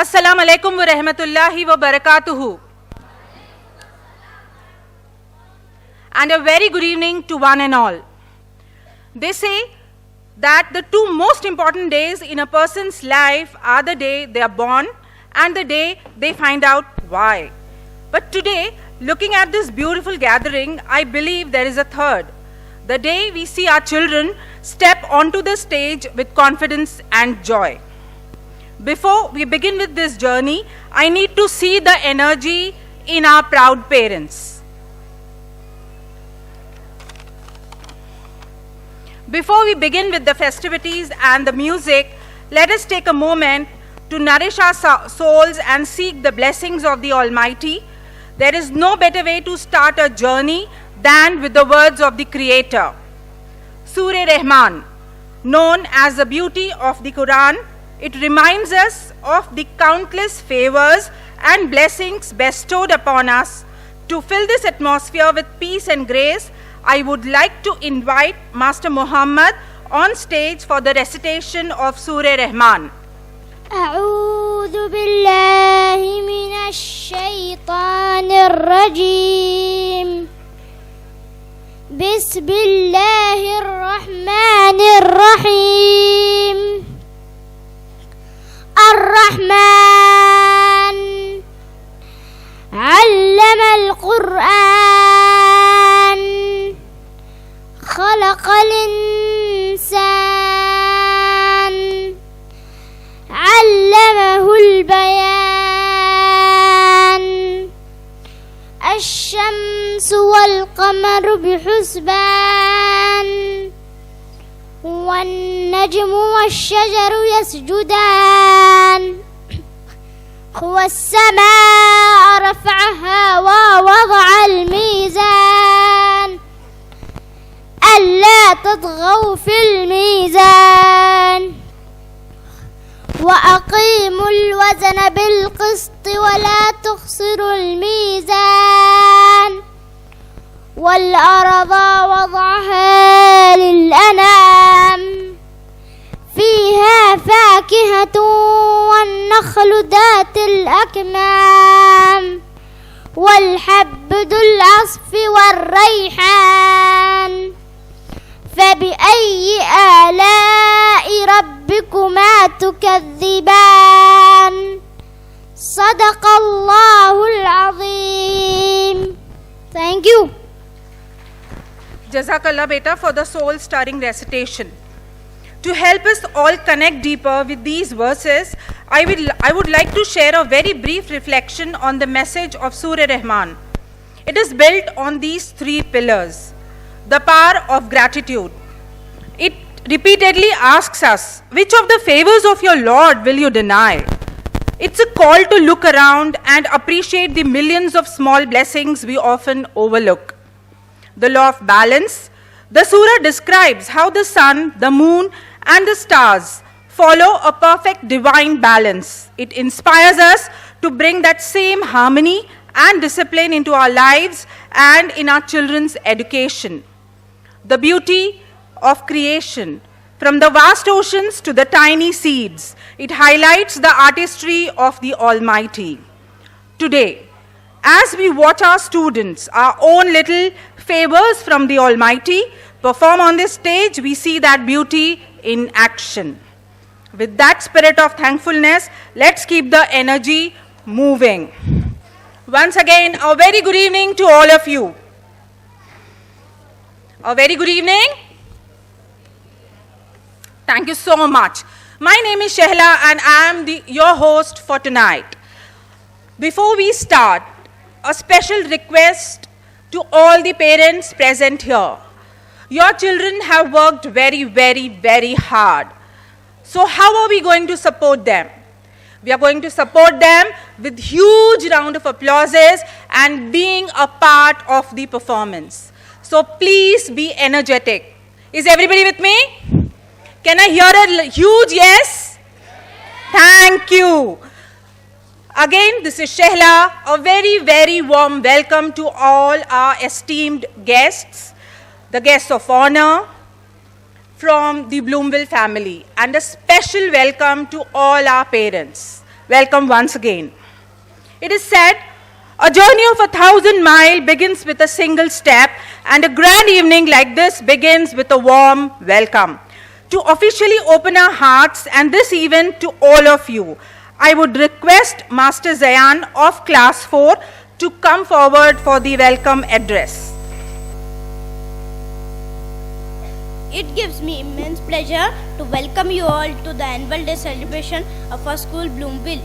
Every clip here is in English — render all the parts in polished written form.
Assalamu alaikum wa rahmatullahi wa barakatuhu. And a very good evening to one and all. They say that the two most important days in a person's life are the day they are born and the day they find out why. But today, looking at this beautiful gathering, I believe there is a third. The day we see our children step onto the stage with confidence and joy. Before we begin with this journey, I need to see the energy in our proud parents. Before we begin with the festivities and the music, let us take a moment to nourish our souls and seek the blessings of the Almighty. There is no better way to start a journey than with the words of the Creator. Surah Rahman, known as the beauty of the Quran, it reminds us of the countless favors and blessings bestowed upon us. To fill this atmosphere with peace and grace, I would like to invite Master Muhammad on stage for the recitation of Surah Rahman. أعوذ بالله من الشيطان الرجيم بسم الله الرحمن الرحيم الرحمن علم القرآن خلق الإنسان علمه البيان الشمس والقمر بحسبان والنجم والشجر يسجدان والسماء رفعها ووضع الميزان ألا تطغوا في الميزان وأقيموا الوزن بالقسط ولا تخسروا الميزان والأرض وضعها للأنام فيها فاكهة والنخل ذات الأكمام والحب ذو العصف والريحان فبأي آلاء ربكما تكذبان صدق الله العظيم. Thank you. Jazakallah beta for the soul-stirring recitation. To help us all connect deeper with these verses, I would like to share a very brief reflection on the message of Surah Rahman. It is built on these three pillars. The power of gratitude. It repeatedly asks us, which of the favors of your Lord will you deny? It's a call to look around and appreciate the millions of small blessings we often overlook. The law of balance. The surah describes how the sun, the moon, and the stars follow a perfect divine balance. It inspires us to bring that same harmony and discipline into our lives and in our children's education. The beauty of creation. From the vast oceans to the tiny seeds, it highlights the artistry of the Almighty. Today, as we watch our students, our own little favors from the Almighty, perform on this stage, we see that beauty in action. With that spirit of thankfulness, let's keep the energy moving. Once again, a very good evening to all of you. A very good evening. Thank you so much. My name is Shehla and I am your host for tonight. Before we start, a special request to all the parents present here. Your children have worked very, very, very hard. So how are we going to support them? We are going to support them with huge round of applauses and being a part of the performance. So please be energetic. Is everybody with me? Can I hear a huge yes? Thank you. Again, this is Shehla. A very, very warm welcome to all our esteemed guests, the guests of honor from the Bloomville family, and a special welcome to all our parents. welcome once again. It is said, a journey of 1,000 miles begins with a single step, and a grand evening like this begins with a warm welcome. To officially open our hearts and this event to all of you, I would request Master Zayan of Class 4 to come forward for the welcome address. It gives me immense pleasure to welcome you all to the annual day celebration of our school Bloomville.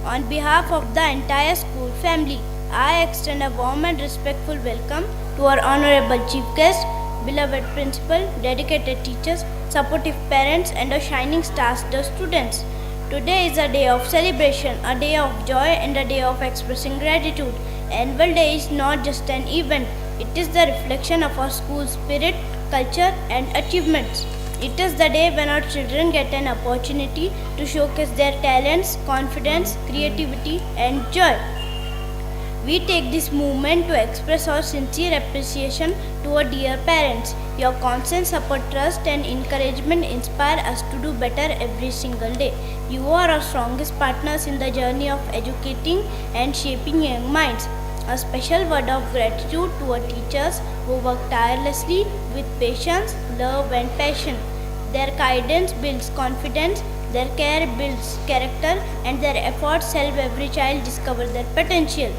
On behalf of the entire school family, I extend a warm and respectful welcome to our honorable chief guest, beloved principal, dedicated teachers, supportive parents and our shining stars, the students. Today is a day of celebration, a day of joy and a day of expressing gratitude. Annual day is not just an event, it is the reflection of our school spirit, culture and achievements. It is the day when our children get an opportunity to showcase their talents, confidence, creativity and joy. We take this moment to express our sincere appreciation to our dear parents. Your constant support, trust and encouragement inspire us to do better every single day. You are our strongest partners in the journey of educating and shaping young minds. A special word of gratitude to our teachers who work tirelessly with patience, love and passion. Their guidance builds confidence, their care builds character and their efforts help every child discover their potential.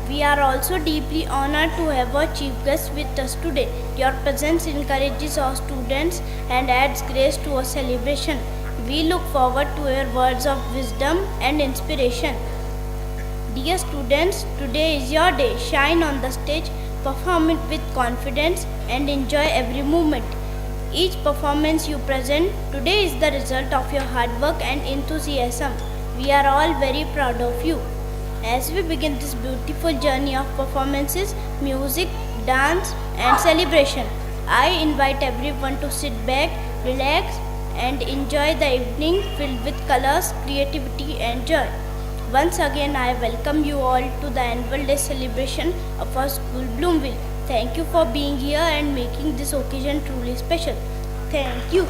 We are also deeply honored to have our chief guest with us today. Your presence encourages our students and adds grace to our celebration. We look forward to your words of wisdom and inspiration. Dear students, today is your day. Shine on the stage, perform it with confidence and enjoy every moment. Each performance you present today is the result of your hard work and enthusiasm. We are all very proud of you. As we begin this beautiful journey of performances, music, dance and celebration, I invite everyone to sit back, relax and enjoy the evening filled with colors, creativity and joy. Once again, I welcome you all to the annual day celebration of our school Bloomville. Thank you for being here and making this occasion truly special. Thank you.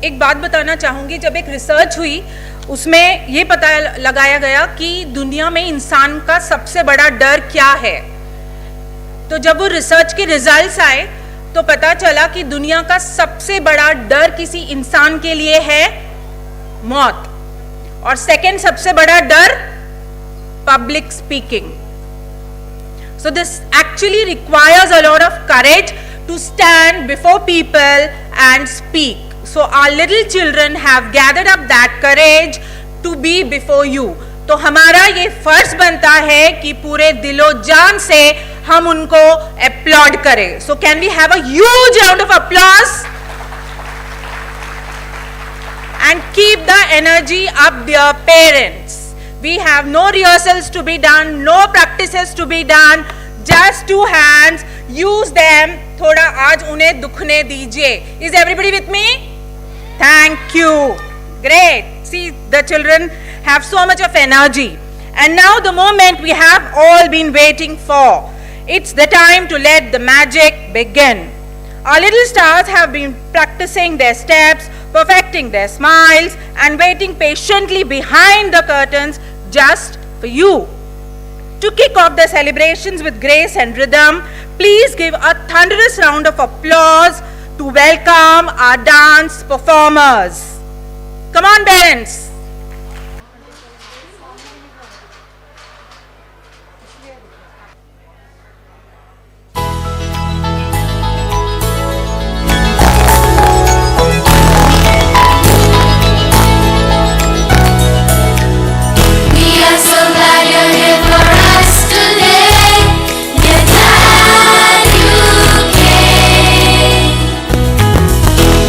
एक बात बताना चाहूँगी, जब एक research हुई उसमें ये पता लगाया गया कि दुनिया में इंसान का सबसे बड़ा डर क्या है। तो जब वो रिसर्च के रिजल्ट्स आए तो पता चला कि दुनिया का सबसे बड़ा डर किसी इंसान के लिए है मौत, और सेकंड सबसे बड़ा डर public speaking. So this actually requires a lot of courage to stand before people and speak. So our little children have gathered up that courage to be before you. तो हमारा ये फर्ज बनता है कि पूरे दिलो जान से हम उनको applaud करें. So can we have a huge round of applause? And keep the energy up, dear parents. We have no rehearsals to be done, no practices to be done, just two hands, use them. थोड़ा आज उन्हें दुखने दीजिए. Is everybody with me? Thank you. Great. See, the children have so much of energy. And now the moment we have all been waiting for. It's the time to let the magic begin. Our little stars have been practicing their steps, perfecting their smiles, and waiting patiently behind the curtains just for you. To kick off the celebrations with grace and rhythm, please give a thunderous round of applause to welcome our dance performers. Come on, parents.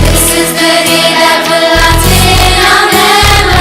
This is the day that belongs in our memory.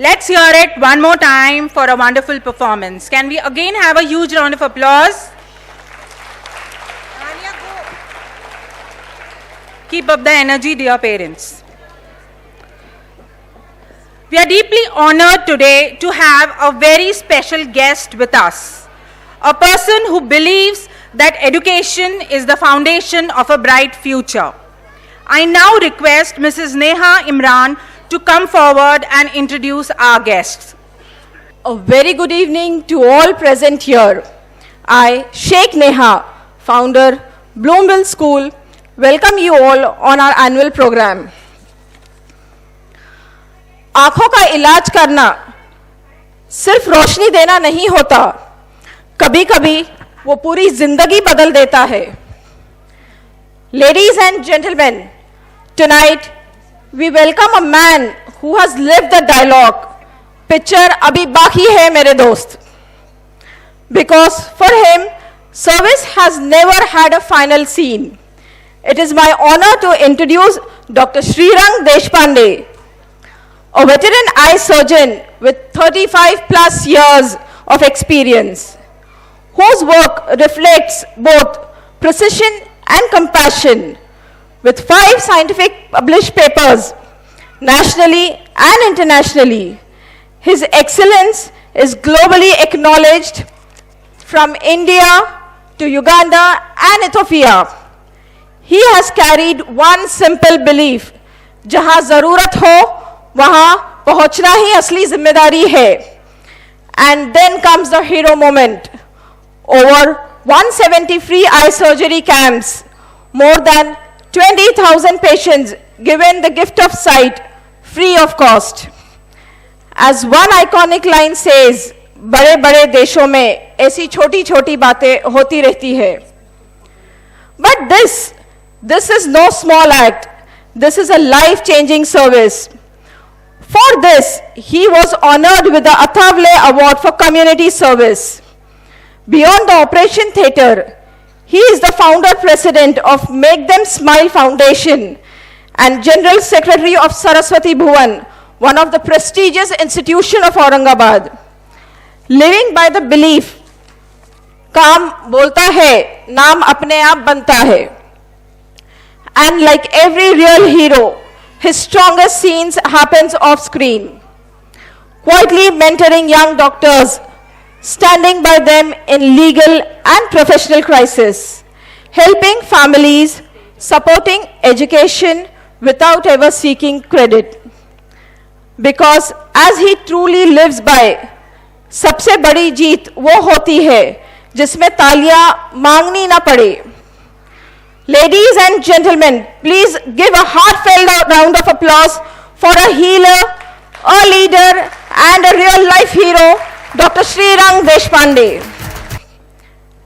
Let's hear it one more time for a wonderful performance. Can we again have a huge round of applause? Keep up the energy, dear parents. We are deeply honored today to have a very special guest with us. A person who believes that education is the foundation of a bright future. I now request Mrs. Neha Imran to come forward and introduce our guests. A very good evening to all present here. I, Sheikh Neha, founder, Bloomville School, welcome you all on our annual program. आँखों का इलाज करना सिर्फ रोशनी देना नहीं होता, कभी कभी वो पूरी जिंदगी बदल देता है. Ladies and gentlemen, tonight we welcome a man who has lived the dialogue, picture abhi baki hai mere dost. Because for him, service has never had a final scene. It is my honor to introduce Dr. Srirang Deshpande, a veteran eye surgeon with 35 plus years of experience, whose work reflects both precision and compassion. With 5 scientific published papers, nationally and internationally, his excellence is globally acknowledged from India to Uganda and Ethiopia. He has carried one simple belief, जहाँ ज़रूरत हो वहाँ पहुँचना ही असली जिम्मेदारी है. And then comes the hero moment. Over 170 free eye surgery camps, more than 20,000 patients given the gift of sight free of cost. As one iconic line says, बड़े बड़े देशों में ऐसी छोटी छोटी बातें होती रहती है. But this is no small act. This is a life-changing service. For this, he was honored with the Athavale Award for Community Service. Beyond the operation theatre, he is the founder-president of Make Them Smile Foundation and General Secretary of Saraswati Bhuvan, one of the prestigious institutions of Aurangabad. Living by the belief, काम बोलता है, नाम अपने आप बनता है. And like every real hero, his strongest scenes happens off screen. Quietly mentoring young doctors, standing by them in legal and professional crisis, helping families, supporting education without ever seeking credit. Because as he truly lives by, सबसे बड़ी जीत वो होती है जिसमें तालियां मांगनी ना पड़े. Ladies and gentlemen, please give a heartfelt round of applause for a healer, a leader and a real life hero, Dr. Srirang Deshpande.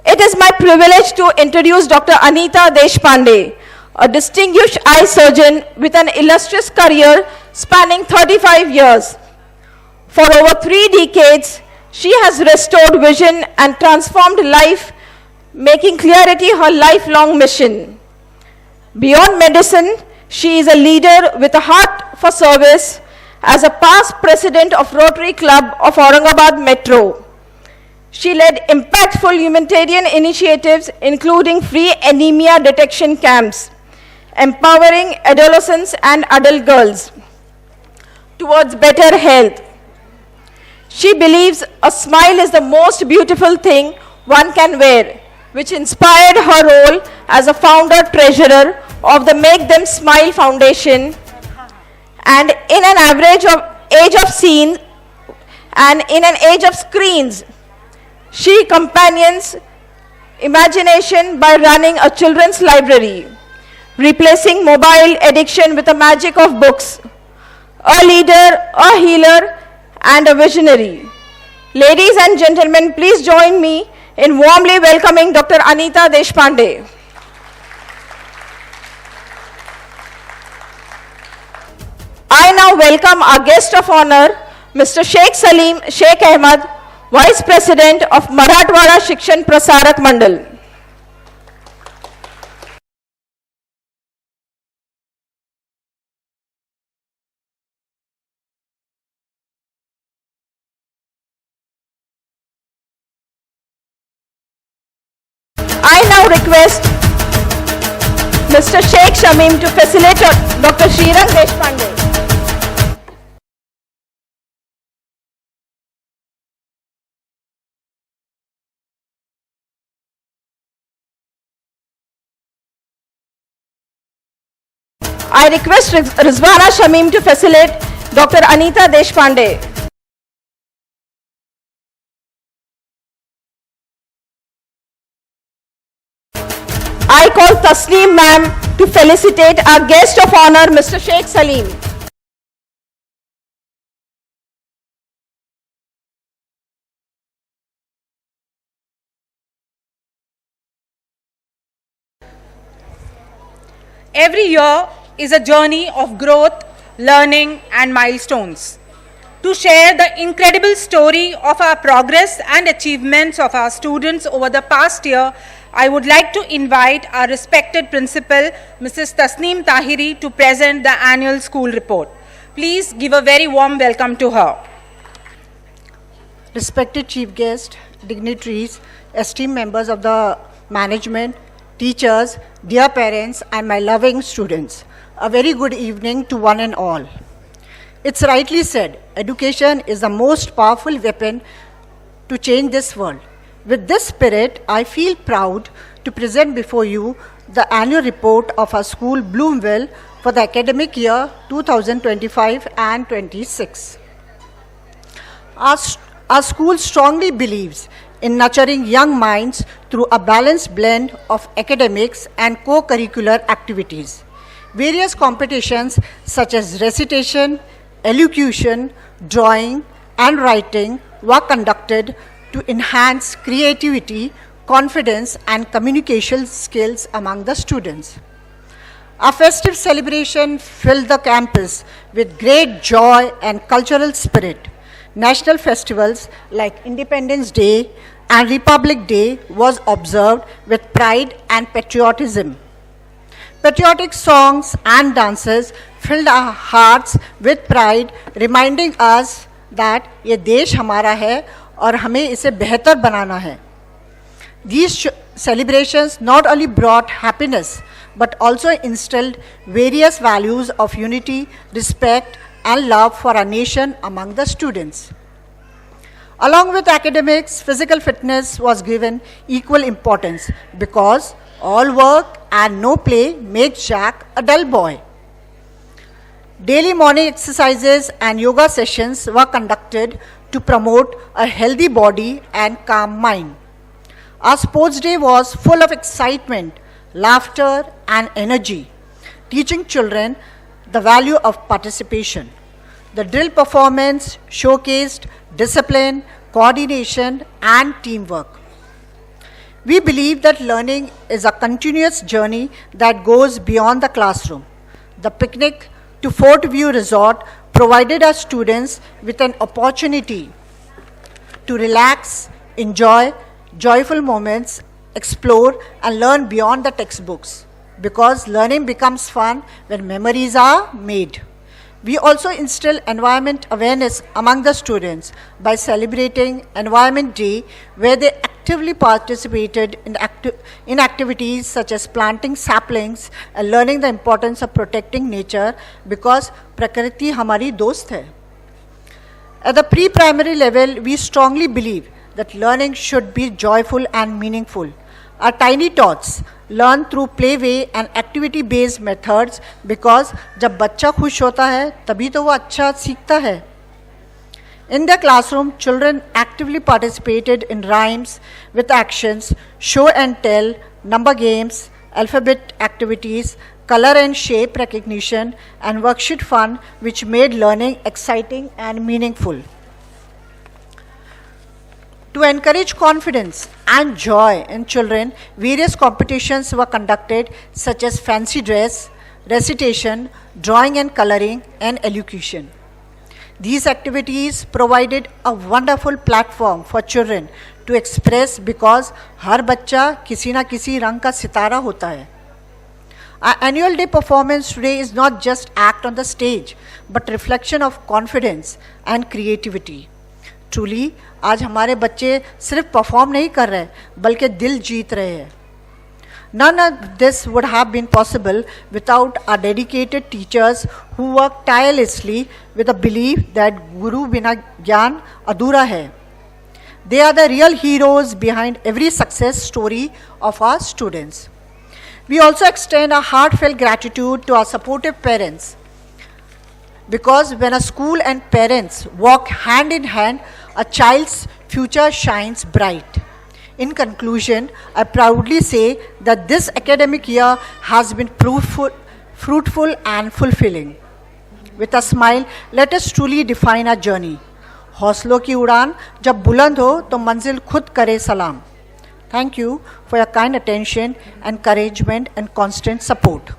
It is my privilege to introduce Dr. Anita Deshpande, a distinguished eye surgeon with an illustrious career spanning 35 years. For over 3 decades, she has restored vision and transformed life, making clarity her lifelong mission. Beyond medicine, she is a leader with a heart for service. As a past president of Rotary Club of Aurangabad Metro, she led impactful humanitarian initiatives including free anemia detection camps, empowering adolescents and adult girls towards better health. She believes a smile is the most beautiful thing one can wear, which inspired her role as a founder-treasurer of the Make Them Smile Foundation. And in an age of screens, she companions imagination by running a children's library, replacing mobile addiction with the magic of books. A leader, a healer, and a visionary. Ladies and gentlemen, please join me in warmly welcoming Dr. Anita Deshpande. I now welcome our guest of honor, Mr. Sheikh Salim Sheikh Ahmad, Vice President of Marathwada Shikshan Prasarak Mandal. I now request Mr. Sheikh Shamim to facilitate Dr. Srirang Deshpande. I request Rizwana Shamim to facilitate Dr. Anita Deshpande. I call Tasneem ma'am to felicitate our guest of honor, Mr. Sheikh Salim. Every year is a journey of growth, learning, and milestones. To share the incredible story of our progress and achievements of our students over the past year, I would like to invite our respected principal, Mrs. Tasneem Tahiri, to present the annual school report. Please give a very warm welcome to her. Respected chief guest, dignitaries, esteemed members of the management, teachers, dear parents, and my loving students, a very good evening to one and all. It's rightly said, education is the most powerful weapon to change this world. With this spirit, I feel proud to present before you the annual report of our school, Bloomville, for the academic year 2025 and 26. Our school strongly believes in nurturing young minds through a balanced blend of academics and co-curricular activities. Various competitions such as recitation, elocution, drawing, and writing were conducted to enhance creativity, confidence, and communication skills among the students. Our festive celebration filled the campus with great joy and cultural spirit. National festivals like Independence Day and Republic Day was observed with pride and patriotism. Patriotic songs and dances filled our hearts with pride, reminding us that ये देश हमारा है और हमें इसे बेहतर बनाना है. These celebrations not only brought happiness but also instilled various values of unity, respect, and love for our nation among the students. Along with academics, physical fitness was given equal importance because all work and no play makes Jack a dull boy. Daily morning exercises and yoga sessions were conducted to promote a healthy body and calm mind. Our sports day was full of excitement, laughter, and energy, teaching children the value of participation. The drill performance showcased discipline, coordination, and teamwork. We believe that learning is a continuous journey that goes beyond the classroom. The picnic to Fort View Resort provided our students with an opportunity to relax, enjoy joyful moments, explore, and learn beyond the textbooks, because learning becomes fun when memories are made. We also instill environment awareness among the students by celebrating Environment Day, where they actively participated in activities such as planting saplings and learning the importance of protecting nature, because Prakriti hamari dost hai. At the pre-primary level, we strongly believe that learning should be joyful and meaningful. Our tiny tots learn through playway and activity-based methods, because जब बच्चा खुश होता है तभी तो वो अच्छा सीखता है. In the classroom, children actively participated in rhymes with actions, show and tell, number games, alphabet activities, color and shape recognition, and worksheet fun, which made learning exciting and meaningful. To encourage confidence and joy in children, various competitions were conducted such as fancy dress, recitation, drawing and coloring, and elocution. These activities provided a wonderful platform for children to express, because हर बच्चा किसी ना किसी रंग का सितारा होता है. Our annual day performance today is not just act on the stage, but reflection of confidence and creativity. Truly, आज हमारे बच्चे सिर्फ परफॉर्म नहीं कर रहे बल्कि दिल जीत रहे हैं. None of this would have been possible without our dedicated teachers who work tirelessly with a belief that Guru Bina Gyan Adhura hai. They are the real heroes behind every success story of our students. We also extend our heartfelt gratitude to our supportive parents, because when a school and parents walk hand in hand, a child's future shines bright. In conclusion, I proudly say that this academic year has been fruitful and fulfilling. With a smile, let us truly define our journey. हौसलों की उड़ान जब बुलंद हो तो मंजिल खुद करे सलाम. Thank you for your kind attention, encouragement and constant support.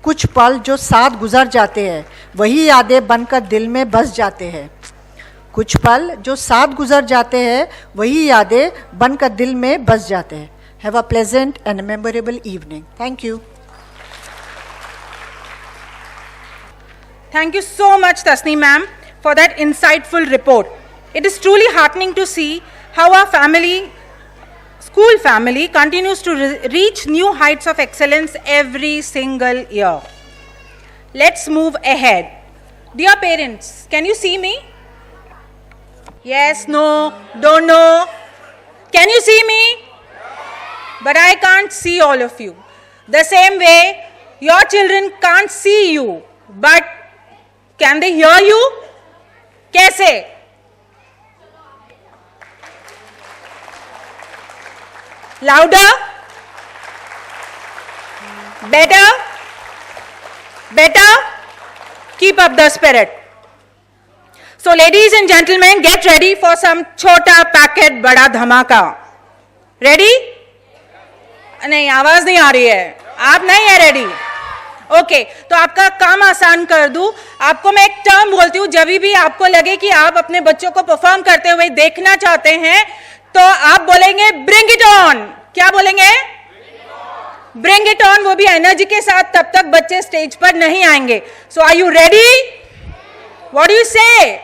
कुछ पल जो साथ गुजर जाते हैं वही यादें बनकर दिल में बस जाते हैं. कुछ पल जो साथ गुजर जाते हैं वही यादें बनकर दिल में बस जाते हैं. Have a pleasant and memorable evening. Thank you. Thank you so much, Tasneem ma'am, for that insightful report. It is truly heartening to see how our school family continues to reach new heights of excellence every single year. Let's move ahead. Dear parents, can you see me? Yes, no, don't know. Can you see me? But I can't see all of you. The same way, your children can't see you, but can they hear you? Kaise? Louder? Better? Better? Keep up the spirit. So ladies and gentlemen, get ready for some chota packet bada dhamaka. Ready? नहीं, आवाज नहीं आ रही है. आप नहीं है ready? Okay, तो आपका काम आसान कर दूं. आपको मैं एक टर्म बोलती हूँ, जब भी आपको लगे कि आप अपने बच्चों को परफॉर्म करते हुए देखना चाहते हैं तो आप बोलेंगे ब्रिंग इट ऑन. क्या बोलेंगे? Bring it on. वो भी एनर्जी के साथ. तब तक बच्चे स्टेज पर नहीं आएंगे. So are you ready? What do you say?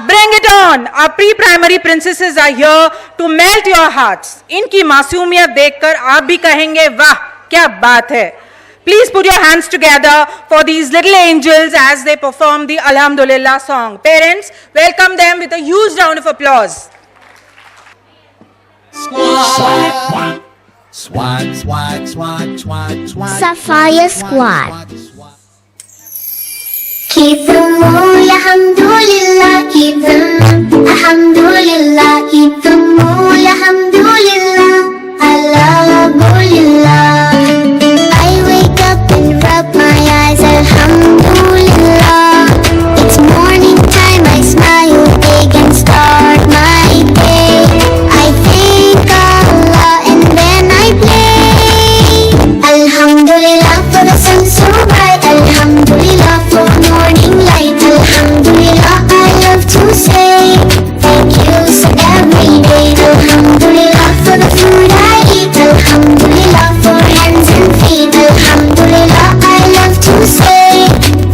Bring it on. Our pre-primary princesses are here to melt your hearts. इनकी मासूमियत देखकर आप भी कहेंगे वाह क्या बात है. Please put your hands together for these little angels as they perform the Alhamdulillah song. Parents, welcome them with a huge round of applause. Squad. Swat, swat, swat, swat, swat. Sapphire Squad. Keep them all, alhamdulillah, keep them, alhamdulillah, keep them all, alhamdulillah, alhamdulillah. I wake up and rub my eyes, alhamdulillah. It's morning time, I smile big and start my day. I thank Allah and then I play. Alhamdulillah for the sun so bright, alhamdulillah for morning light, alhamdulillah I love to say thank you so every day. Alhamdulillah for the food I eat, alhamdulillah for hands and feet, alhamdulillah I love to say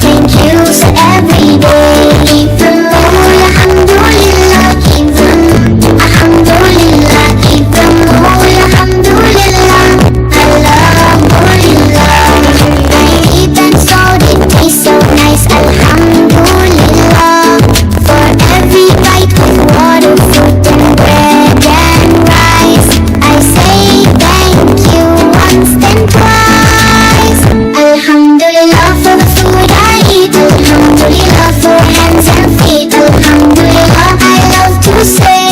thank you so every day. Keep them all, alhamdulillah, keep them, alhamdulillah, keep them all, alhamdulillah, alhamdulillah. I eat and salt, it tastes so nice, alhamdulillah. For every bite with water, fruit and bread and rice, I say thank you once then twice. Alhamdulillah for the food I eat, alhamdulillah for hands and feet, alhamdulillah I love to say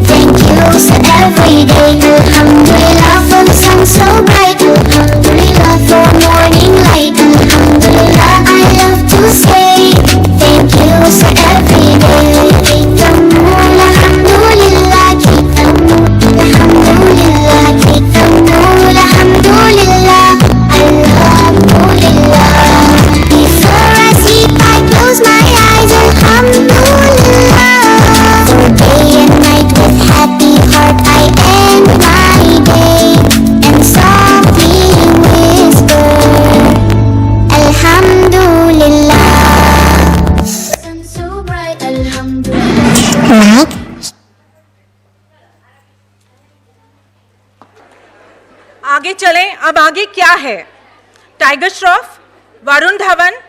thank you so every day. Alhamdulillah for the sun so bright, alhamdulillah for morning light, alhamdulillah I love to say thank you so every day. Keep them all, alhamdulillah, keep them, alhamdulillah, keep them all, alhamdulillah, alhamdulillah. Before I sleep I close my eyes, alhamdulillah. For day and night with happy heart I end my day and softly whisper alhamdulillah. Sun so bright, alhamdulillah. आगे करें अब आगे क्या है? Tiger Shroff, Varun Dhawan.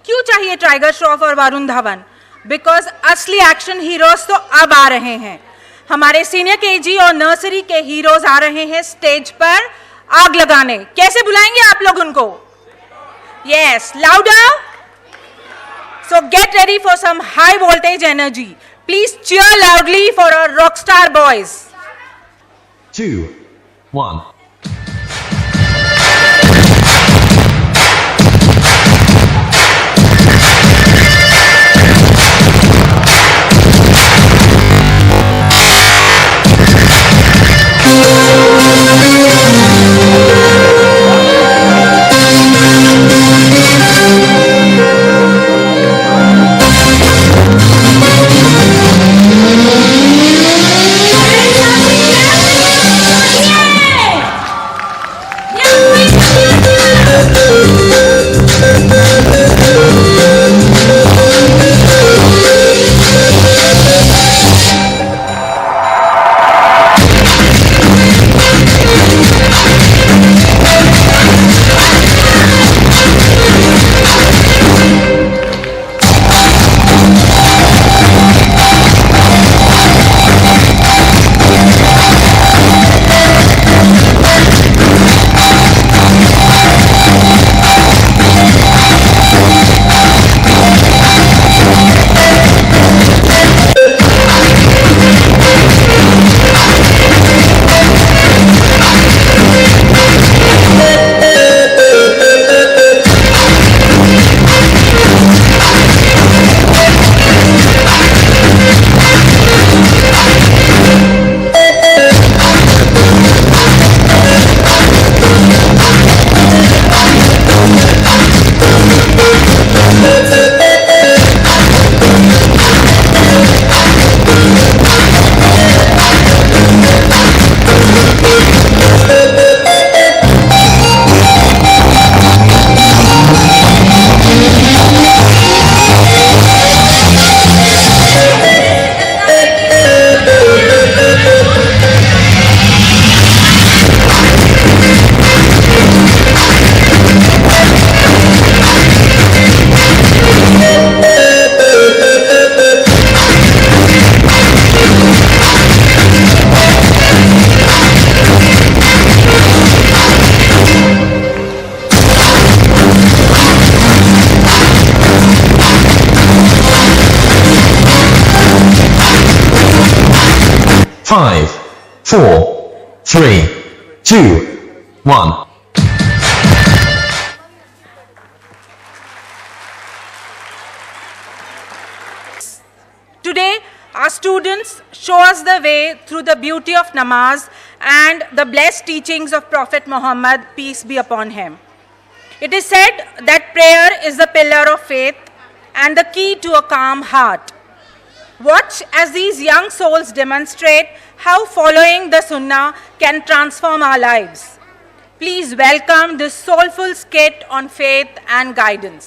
क्यों चाहिए tiger Shroff और Varun Dhawan? Because असली एक्शन हीरोज तो अब आ रहे हैं। हमारे सीनियर केजी और नर्सरी के हीरोज आ रहे हैं स्टेज पर आग लगाने। कैसे बुलाएंगे आप लोग उनको? Yes, louder. So get ready for some high voltage energy. Please cheer loudly for our rockstar boys. 2, 1. Five, 4, 3, 2, 1. Today, our students show us the way through the beauty of namaz and the blessed teachings of Prophet Muhammad, peace be upon him. It is said that prayer is the pillar of faith and the key to a calm heart. Watch as these young souls demonstrate how following the Sunnah can transform our lives. Please welcome this soulful skit on faith and guidance.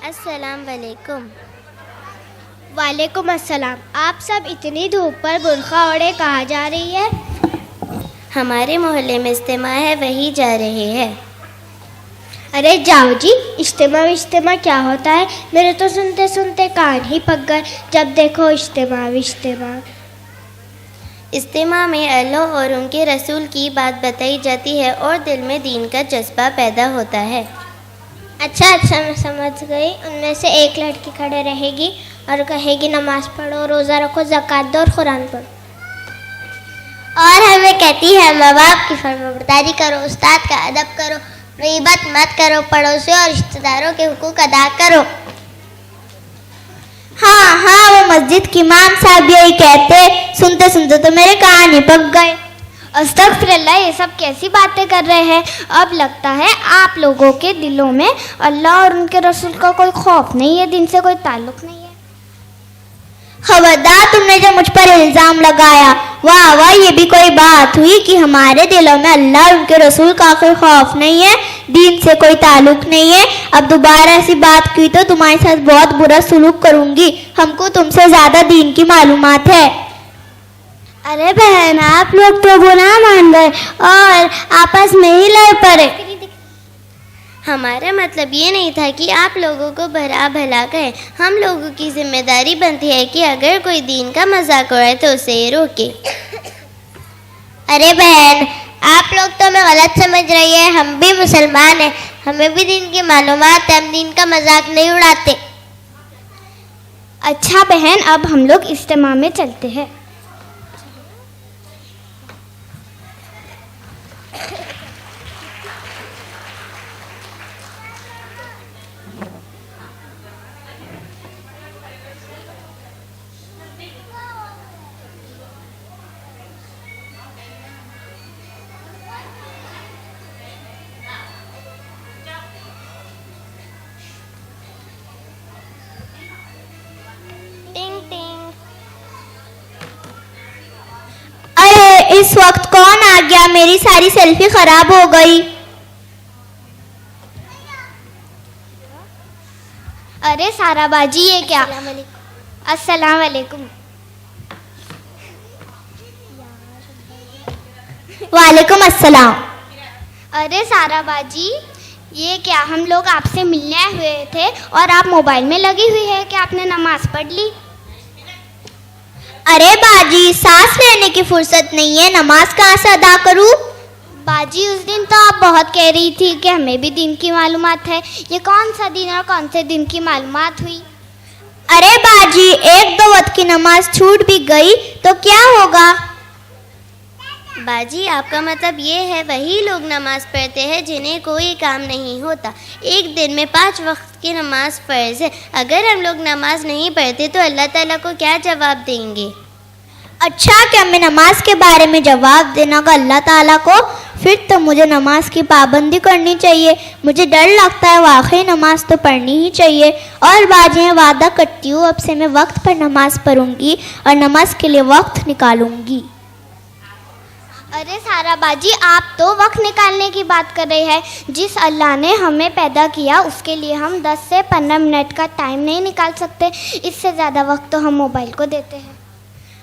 अस्सलाम वालेकुम। वालेकुम अस्सलाम। आप सब इतनी धूप पर बुर्खा ओढ़े कहाँ जा रही है? हमारे मोहल्ले में इज्तिमा है, वही जा रहे हैं। अरे जाओ जी, इज्तिमा क्या होता है? मेरे तो सुनते सुनते कान ही पक गए। जब देखो इज्तिमा। इज्तिमा में अल्लाह और उनके रसूल की बात बताई जाती है और दिल में दीन का जज्बा पैदा होता है। अच्छा, मैं समझ गई। उनमें से एक लड़की खड़े रहेगी और कहेगी नमाज पढ़ो, रोज़ा रखो, ज़कात दो और कुरान पढ़ो। और हमें कहती है माँ बाप की फरमाबरदारी करो, उस्ताद का अदब करो, गीबत मत करो, पड़ोसियों और रिश्तेदारों के हुकूक अदा करो। हाँ, वो मस्जिद के इमाम साहब यही कहते। सुनते सुनते तो मेरे कान ही पक गए। अस्तगफिरुल्लाह, ये सब कैसी बातें कर रहे हैं? अब लगता है आप लोगों के दिलों में अल्लाह और उनके रसूल का कोई खौफ नहीं है, दिन से कोई ताल्लुक नहीं है। खबरदार, तुमने जो मुझ पर इल्ज़ाम लगाया, वाह, ये भी कोई बात हुई कि हमारे दिलों में अल्लाह और उनके रसूल का कोई खौफ नहीं है, दीन से कोई ताल्लुक नहीं है। अब दोबारा ऐसी बात की तो तुम्हारे साथ बहुत बुरा सलूक करूंगी। हमको तुमसे ज़्यादा दीन की मालूमात है। अरे बहन, आप लोग तो बुरा मान गए और आपस में ही लड़ पड़े। हमारा मतलब ये नहीं था कि आप लोगों को भला भला कहें। हम लोगों की जिम्मेदारी बनती है कि अगर कोई दीन का मजाक उड़ाए तो उसे रोके। अरे बहन, आप लोग तो हमें गलत समझ रही है। हम भी मुसलमान हैं, हमें भी दीन की मालूमात है, हम दीन का मजाक नहीं उड़ाते। अच्छा बहन, अब हम लोग इज्तिमा में चलते हैं। टिंग टिंग। अरे इस वक्त कौन आ गया? मेरी सारी सेल्फी खराब हो गई। अरे सारा बाजी, ये क्या? अस्सलाम वालेकुम। वालेकुम अस्सलाम। अरे सारा बाजी, ये क्या? हम लोग आपसे मिलने आए हुए थे और आप मोबाइल में लगी हुई है कि आपने नमाज पढ़ ली? अरे बाजी, सांस लेने की फुर्सत नहीं है, नमाज कहाँ से अदा करूँ? बाजी, उस दिन तो आप बहुत कह रही थी कि हमें भी दिन की मालूमात है। ये कौन सा दिन और कौन से दिन की मालूमात हुई? अरे बाजी, एक दो वक्त की नमाज छूट भी गई तो क्या होगा? बाजी, आपका मतलब ये है वही लोग नमाज पढ़ते हैं जिन्हें कोई काम नहीं होता। एक दिन में 5 वक्त की नमाज फ़र्ज़ है। अगर हम लोग नमाज नहीं पढ़ते तो अल्लाह ताला को क्या जवाब देंगे? अच्छा, क्या मैं नमाज के बारे में जवाब देना होगा अल्लाह ताला को? फिर तो मुझे नमाज की पाबंदी करनी चाहिए। मुझे डर लगता है, वाकई नमाज तो पढ़नी ही चाहिए। और बाजी, मैं वादा करती हूँ अब से मैं वक्त पर नमाज पढ़ूंगी और नमाज के लिए वक्त निकालूंगी। अरे सारा बाजी, आप तो वक्त निकालने की बात कर रहे हैं। जिस अल्लाह ने हमें पैदा किया उसके लिए हम 10 से 15 मिनट का टाइम नहीं निकाल सकते। इससे ज़्यादा वक्त तो हम मोबाइल को देते हैं।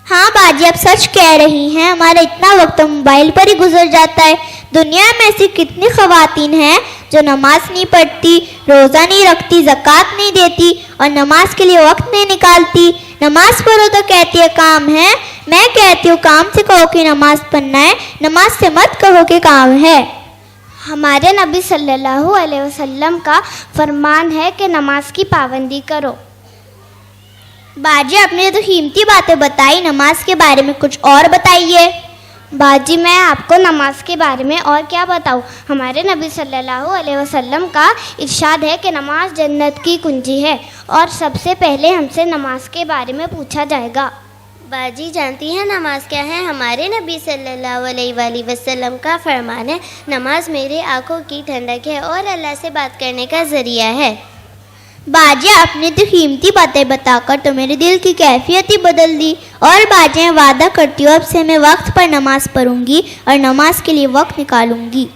हाँ बाजी, आप सच कह रही हैं, हमारा इतना वक्त तो मोबाइल पर ही गुजर जाता है। दुनिया में ऐसी कितनी ख़वातीन हैं जो नमाज नहीं पढ़ती, रोज़ा नहीं रखती, ज़कात नहीं देती और नमाज के लिए वक्त नहीं निकालती। नमाज पढ़ो तो कहती है काम है। मैं कहती हूँ काम से कहो कि नमाज पढ़ना है, नमाज से मत कहो कि काम है। हमारे नबी सल्लल्लाहु अलैहि वसल्लम का फरमान है कि नमाज की पाबंदी करो। बाजी, आपने तो कीमती बातें बताई, नमाज के बारे में कुछ और बताइए। बाजी, मैं आपको नमाज के बारे में और क्या बताऊँ। हमारे नबी सल्लल्लाहु अलैहि वसल्लम का इरशाद है कि नमाज जन्नत की कुंजी है और सबसे पहले हमसे नमाज के बारे में पूछा जाएगा। बाजी, जानती हैं नमाज क्या है? हमारे नबी सल्लल्लाहु अलैहि वसल्लम का फरमान है, नमाज मेरे आँखों की ठंडक है और अल्लाह से बात करने का ज़रिया है। बाजी, आपने तो कीमती बातें बताकर तो मेरे दिल की कैफियत ही बदल दी। और बाजी, मैं वादा करती हूँ अब से मैं वक्त पर नमाज पढ़ूंगी और नमाज के लिए वक्त निकालूंगी।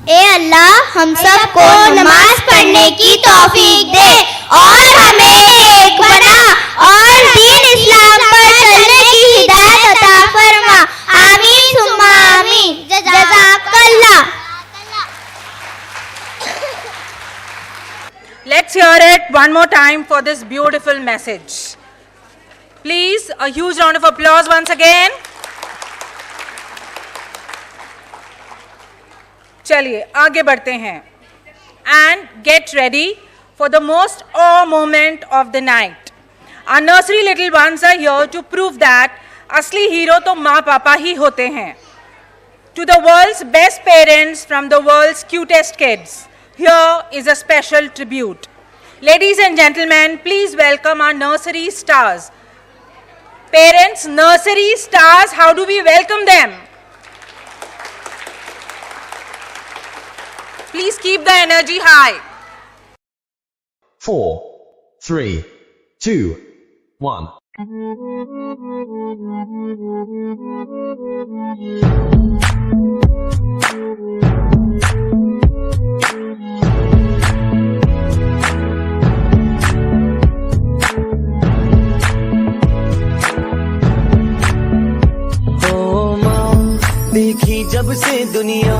ए अल्लाह, हम सबको नमाज पढ़ने की तौफीक दे और हमें एक बना और दीन इस्लाम पर चलने की हिदायत अता फरमा। आमीन सुम्मा आमीन। जज़ाकल्लाह। Let's hear it one more time for this beautiful message. Please, a huge round of applause once again. चलिए आगे बढ़ते हैं and get ready for the most awe moment of the night. Our nursery little ones are here to prove that असली hero तो माँ पापा ही होते हैं. To the world's best parents from the world's cutest kids, here is a special tribute. Ladies and gentlemen, please welcome our nursery stars. Parents, nursery stars, how do we welcome them? Please keep the energy high. 4, 3, 2, 1. जब से दुनिया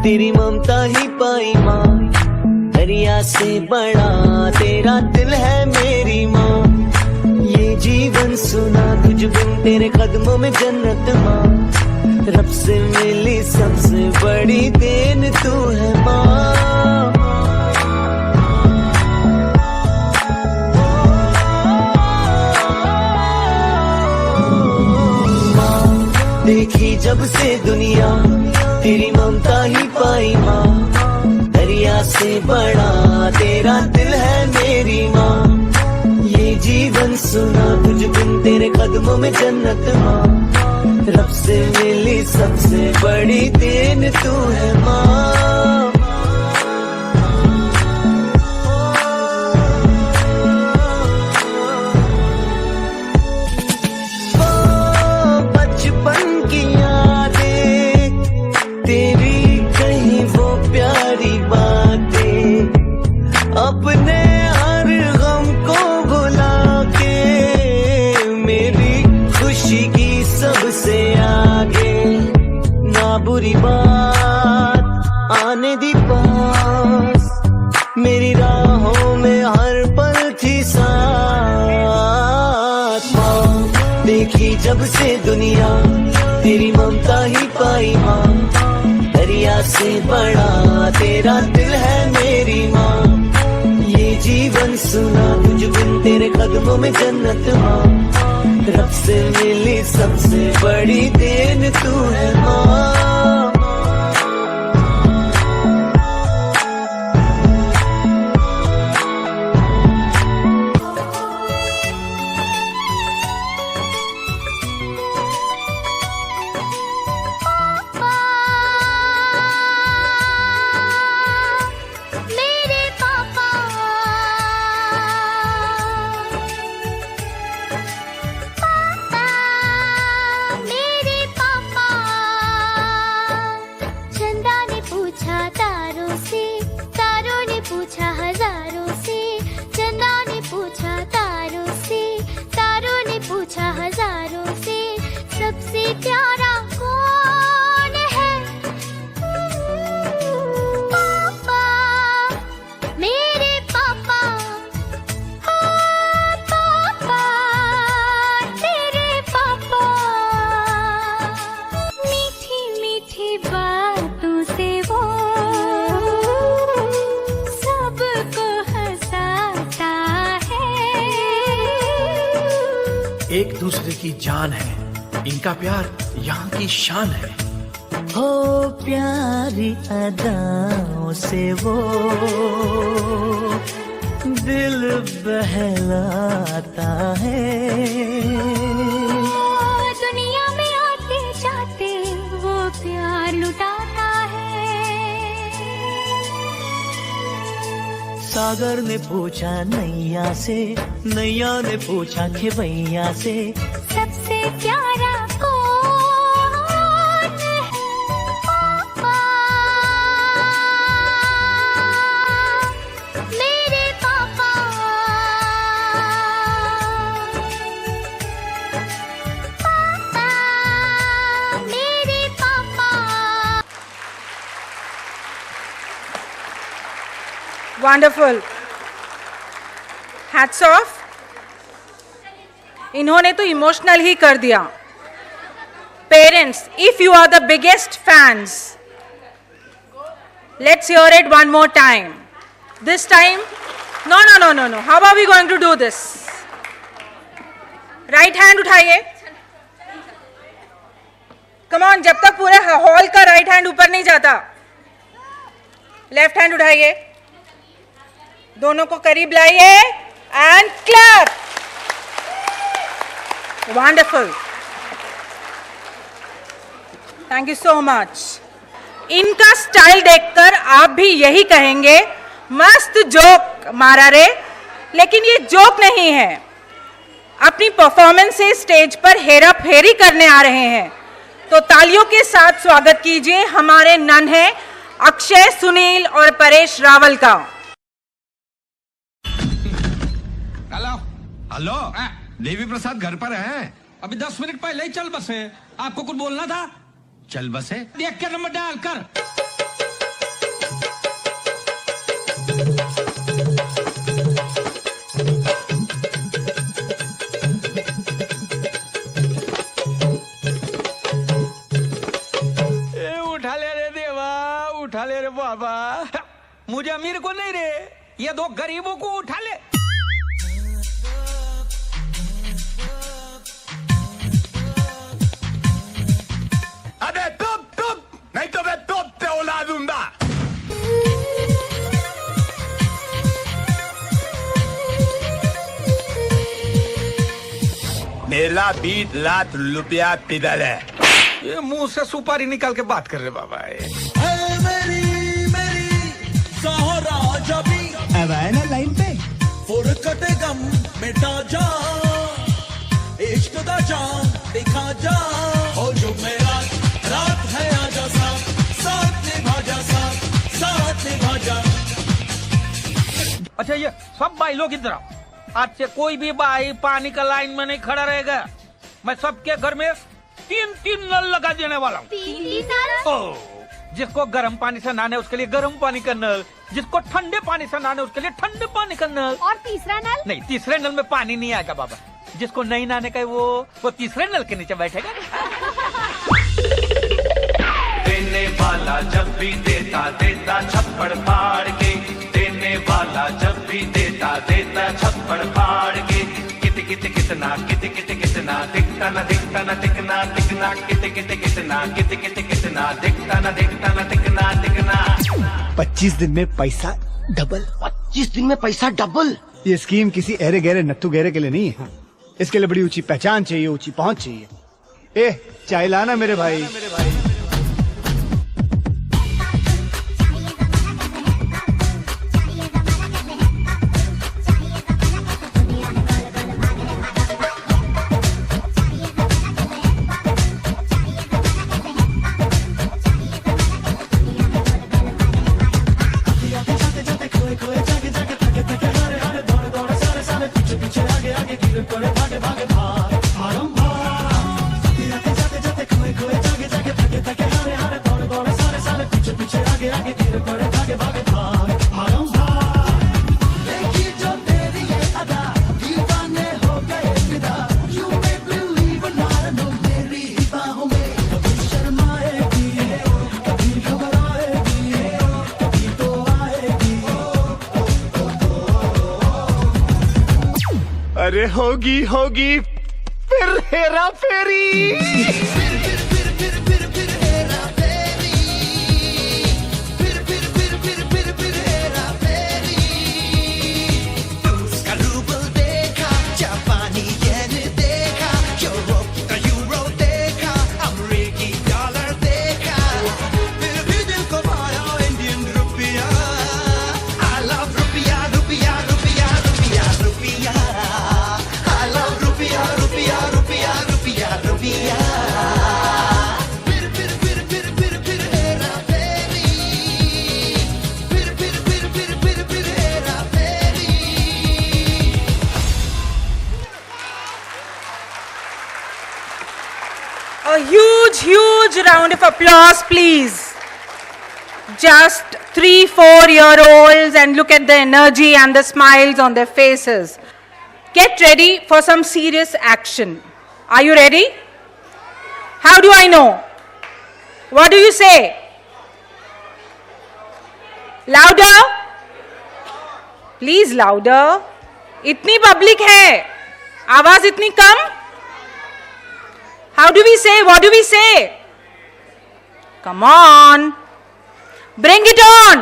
तेरी ममता ही पाई माँ, दरिया से बड़ा तेरा दिल है मेरी माँ। ये जीवन सुना तुझ बिन तेरे कदमों में जन्नत माँ, रब से मिली सबसे बड़ी देन तू है माँ। देखी जब से दुनिया तेरी ममता ही पाई माँ, दरिया से बड़ा तेरा दिल है मेरी माँ। ये जीवन सुना तुझ बिन तेरे कदमों में जन्नत माँ, रब से मिली सबसे बड़ी देन तू है माँ। बचपन की यादें तेरी कहीं वो प्यारी बातें, अपने हर गम को भुला के मेरी खुशी की सबसे आगे। ना बुरी बात आने दी पास, मेरी राहों में हर पल थी साथ माँ। देखी जब से दुनिया तेरी ममता ही पाई माँ, दरिया से बड़ा तेरा दिल है मेरी माँ। ये जीवन सुना तुझ बिन तेरे कदमों में जन्नत माँ, रब से मिली सबसे बड़ी देन तू है माँ। सबसे प्यारा कौन है? पापा, मेरे पापा, हाँ पापा, तेरे पापा। मीठी मीठी बातों से वो सबको हंसाता है। एक दूसरे की जान है, इनका प्यार यहाँ की शान है। हो प्यारी अदाओं से वो दिल बहलाता है। दुनिया में आते जाते वो प्यार लुटाता है। सागर ने पूछा नैया से, नैया ने पूछा खेवैया से, सबसे प्यारा कौन है? पापा, मेरे पापा। पापा, मेरे पापा। Wonderful, hats off. इन्होंने तो इमोशनल ही कर दिया। Parents, if you are the biggest fans, let's hear it one more time. This time, no no no no no, how are we going to do this? Right hand उठाइए। Come on, जब तक पूरे hall का right hand ऊपर नहीं जाता। Left hand उठाइए, दोनों को करीब लाइए and clap. Wonderful. Thank you so much. इनका स्टाइल देखकर आप भी यही कहेंगे, मस्त जोक मारा रे। लेकिन ये जोक नहीं है, अपनी परफॉर्मेंस से स्टेज पर हेरा फेरी करने आ रहे हैं। तो तालियों के साथ स्वागत कीजिए हमारे नन्हे अक्षय, सुनील और परेश रावल का। हेलो हेलो, देवी प्रसाद घर पर हैं? अभी 10 मिनट पहले ही चल बसे। आपको कुछ बोलना था? चल बसे देख के नंबर डाल कर। उठा ले रे देवा, उठा ले रे बाबा। मुझे अमीर को नहीं रे, ये दो गरीबों को उठा ले। अबे टुप नहीं तो मैं टुप पे उड़ा दूंगा। मेरा 20 लाख रुपया किधर है? ये मुंह से सुपारी निकाल के बात कर रहे बाबा। अब आए ना लाइन पे फुरकते गम मिटा जा, इश्क दा जाम दिखा जा, हो जो मेरा रात है आजा साथ निभा जा, साथ निभा जा। अच्छा ये सब भाई लोग इधर आओ। आज से कोई भी भाई पानी का लाइन में नहीं खड़ा रहेगा। मैं सबके घर में 3 नल लगा देने वाला हूँ। जिसको गर्म पानी से नहाने उसके लिए गर्म पानी का नल, जिसको ठंडे पानी से नहाने उसके लिए ठंडे पानी का नल। और तीसरा नल? नहीं, तीसरे नल में पानी नहीं आएगा बाबा। जिसको नहीं नहाने का वो तीसरे नल के नीचे बैठेगा। देने वाला जब भी देता देता छप्पड़ फाड़ के, देने वाला जब भी देता देता छप्पड़ फाड़ के। कितना कितना दिखता न दिखता न दिखना दिखना, कितना कितना दिखता न दिखता न दिखना दिखना। 25 दिन में पैसा डबल। 25 दिन में पैसा डबल? ये स्कीम किसी अहरे गहरे नत्थु गहरे के लिए नहीं है। इसके लिए बड़ी ऊंची पहचान चाहिए, ऊंची पहुंच चाहिए। ए चाय लाना मेरे भाई। अरे होगी फिर हेरा फेरी। A huge round of applause, please. Just 3-4-year-olds, and look at the energy and the smiles on their faces. Get ready for some serious action. Are you ready? How do I know? What do you say? Louder? Please louder. इतनी public है, आवाज इतनी कम? How do we say? What do we say? Come on. Bring it on.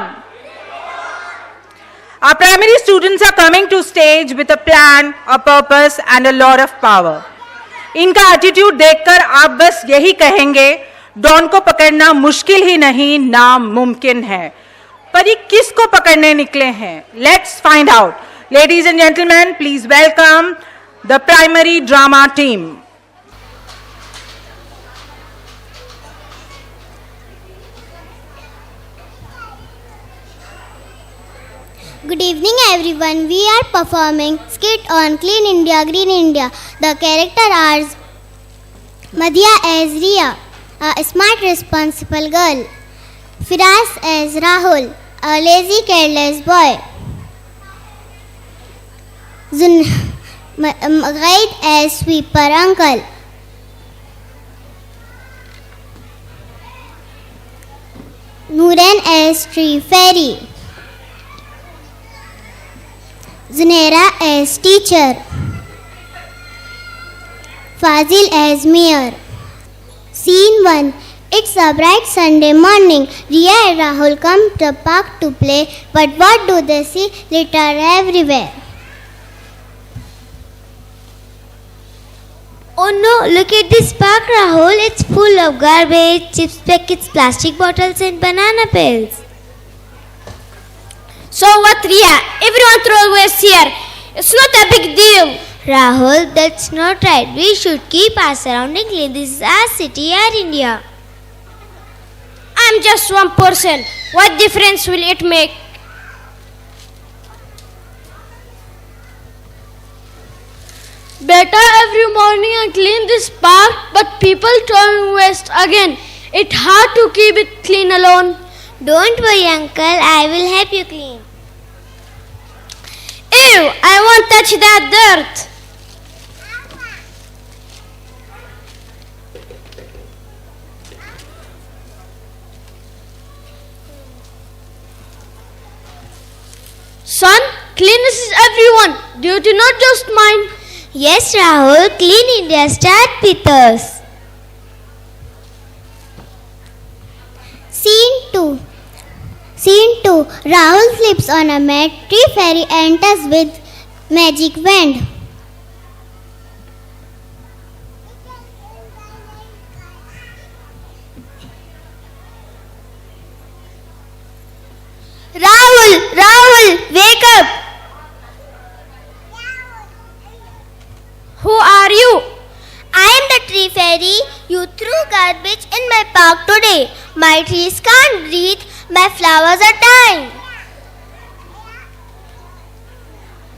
Our primary students are coming to stage with a plan, a purpose and a lot of power. इनका attitude देखकर आप बस यही कहेंगे, don को पकड़ना मुश्किल ही नहीं, नामुमकिन है। पर ये किसको पकड़ने निकले हैं? Let's find out. Ladies and gentlemen, please welcome the primary drama team. Good evening everyone. We are performing skit on Clean India, Green India. The character are Madhya as Riya, a smart, responsible girl. Firas as Rahul, a lazy, careless boy. Ghaid as sweeper uncle. Nooran as tree fairy. Zunaira as teacher. Fazil as mayor. Scene 1. It's a bright Sunday morning. Riya and Rahul come to the park to play, but what do they see? Litter everywhere. Oh no, look at this park, Rahul. It's full of garbage, chips packets, plastic bottles and banana peels. So what, Riya? Everyone throws waste here. It's not a big deal. Rahul, that's not right. We should keep our surrounding clean. This is our city, our India. I'm just one person. What difference will it make? Better every morning I clean this park, but people throwing waste again. It's hard to keep it clean alone. Don't worry, uncle. I will help you clean. Ew, I won't touch that dirt. Son, cleanliness is everyone. Duty not just mine. Yes, Rahul. Clean India. Start with us. Scene 2. Rahul slips on a mat. Tree fairy enters with magic wand. Rahul, wake up. Who are you? I am the tree fairy. You threw garbage in my park today. My trees can't breathe. My flowers are dying.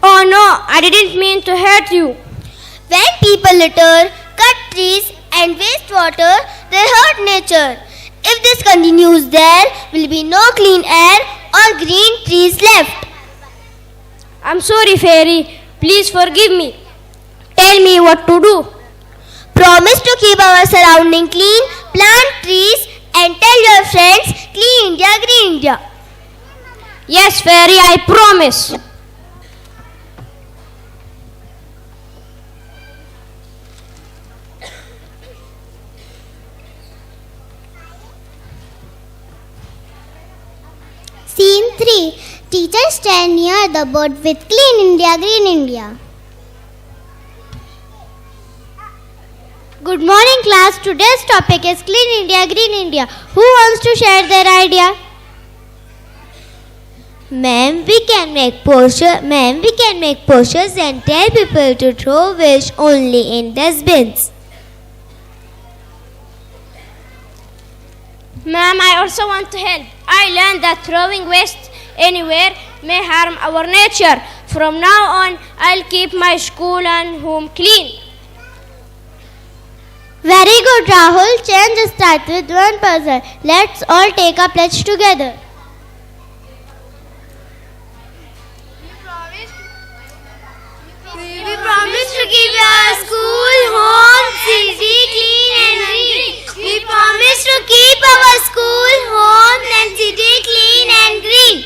Oh no, I didn't mean to hurt you. When people litter, cut trees and waste water, they hurt nature. If this continues, there will be no clean air or green trees left. I'm sorry, fairy. Please forgive me. Tell me what to do. Promise to keep our surrounding clean, plant trees and tell your friends, clean India, green India. Yes, fairy, I promise. Scene 3. Teachers stand near the board with Clean India, Green India. Good morning, class. Today's topic is Clean India, Green India. Who wants to share their idea? Ma'am, we can make posters and tell people to throw waste only in dustbins. Ma'am, I also want to help. I learned that throwing waste anywhere may harm our nature. From now on, I'll keep my school and home clean. Very good, Rahul. Change starts with one person. Let's all take a pledge together. We promise to keep our school, home, city clean and green. We promise to keep our school, home and city clean and green.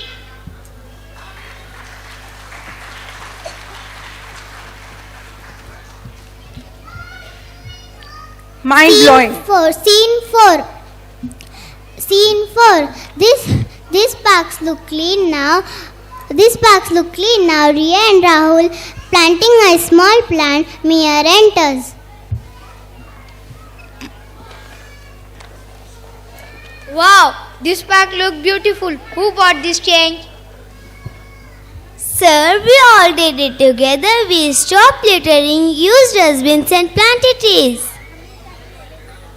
Mind blowing. Scene 4. These parks look clean now. Riya and Rahul planting a small plant. Mia enters. Wow, this park looks beautiful. Who bought this change? Sir, we all did it together. We stopped littering, used dustbins and planted trees.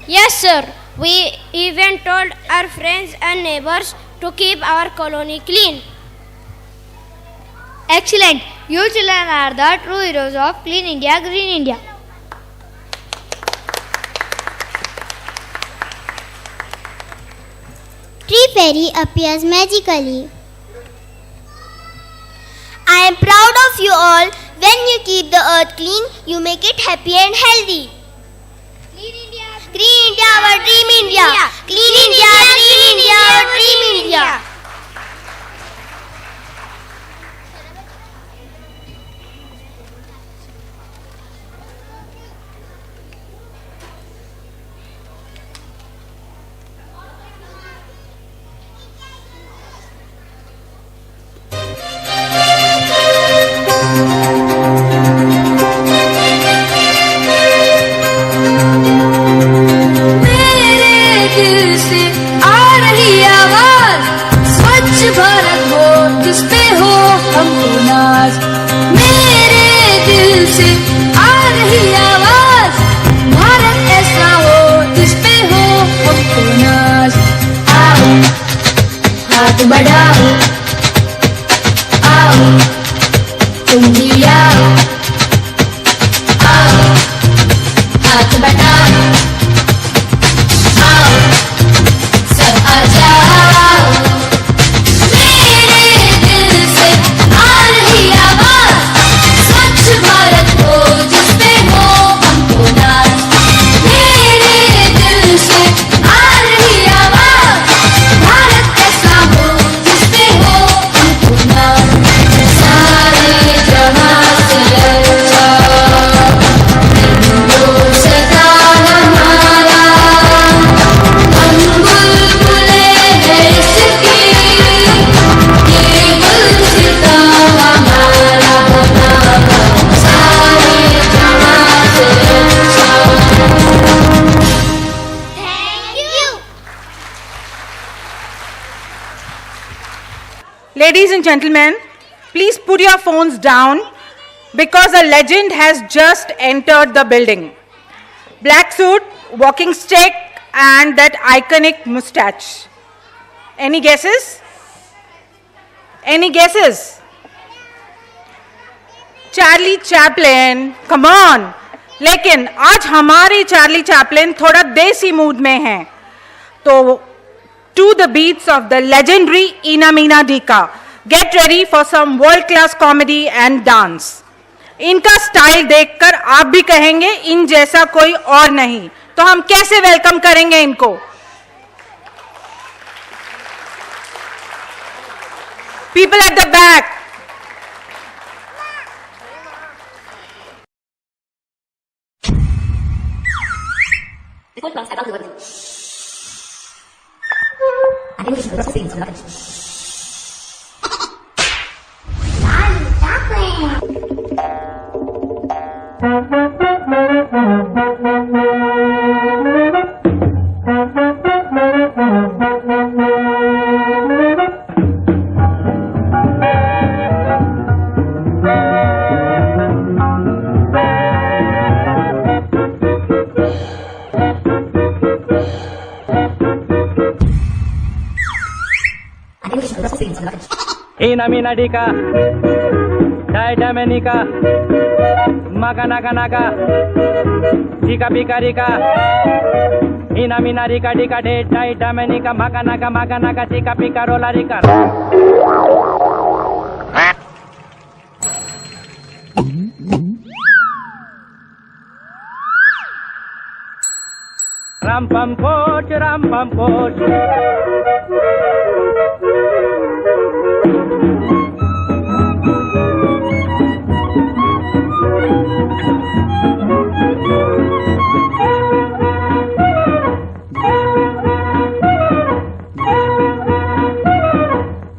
Yes, sir. We even told our friends and neighbors to keep our colony clean. Excellent. You children are the true heroes of Clean India, Green India. fairy appears magically. I am proud of you all. When you keep the earth clean, you make it happy and healthy. Clean India, our dream India. Clean India, Green India, our dream India. हाथ बढ़ाओ, आओ तुम भी आओ, आओ हाथ बढ़ाओ, आओ सब आ जाओ। मेरे दिल से आ रही आवाज, स्वच्छ भारत हो जिसपे हो हमको नाज। मेरे दिल से आ रही आवाज, भारत ऐसा हो जिसपे हो हमको नाज। सारे जहां से अच्छा हिंदू सदा हमारा, हम बुलबुले हैं इसकी, ये गुलसिता हमारा हमारा। सारे जहां से अच्छा। Thank you. Ladies and gentlemen, please put your phones down because a legend has just entered the building. Black suit, walking stick, and that iconic mustache. Any guesses? Any guesses? Charlie Chaplin, come on! लेकिन आज हमारे Charlie Chaplin थोड़ा देसी mood में हैं, तो to the beats of the legendary Ina Meena Dika, get ready for some world-class comedy and dance. इनका style देखकर आप भी कहेंगे इन जैसा कोई और नहीं, तो हम कैसे वेलकम करेंगे इनको? People at the back. Ina Meena Dika, Dida Menika, Maga Naga Naga, Dika Pika Rika, Ina Meena Dika Dika Dida Menika, Maga Naga, Dika Pika Rola Rika. Ram pam poch, ram pam poch.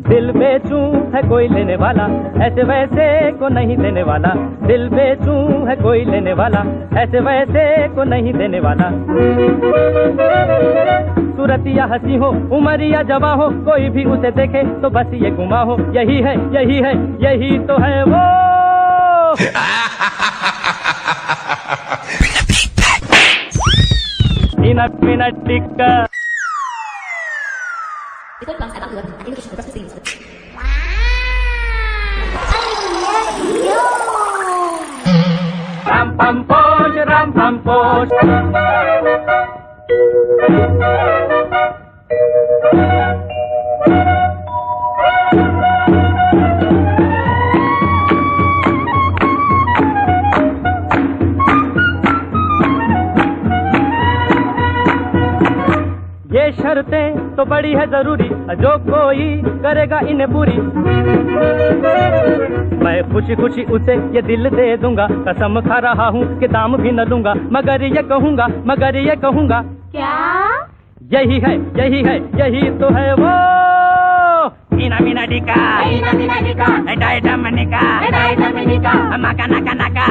दिल बेचूं है कोई लेने वाला, ऐसे वैसे को नहीं देने वाला। दिल बेचूं है कोई लेने वाला, ऐसे वैसे को नहीं देने वाला। सूरत या हंसी हो, उम्र या जवां हो, कोई भी उसे देखे तो बस ये गुमा हो। यही है, यही है, यही तो है वो। Ina Meena Dika. Ram pam poch, ram pam poch. ये शर्तें तो बड़ी है जरूरी, जो कोई करेगा इन्हें पूरी, मैं खुशी खुशी उसे ये दिल दे दूंगा। कसम खा रहा हूँ कि दाम भी न लूंगा, मगर ये कहूँगा क्या? यही है यही तो है वो मीना मीना डिका डाइडा मनिका मका नका नका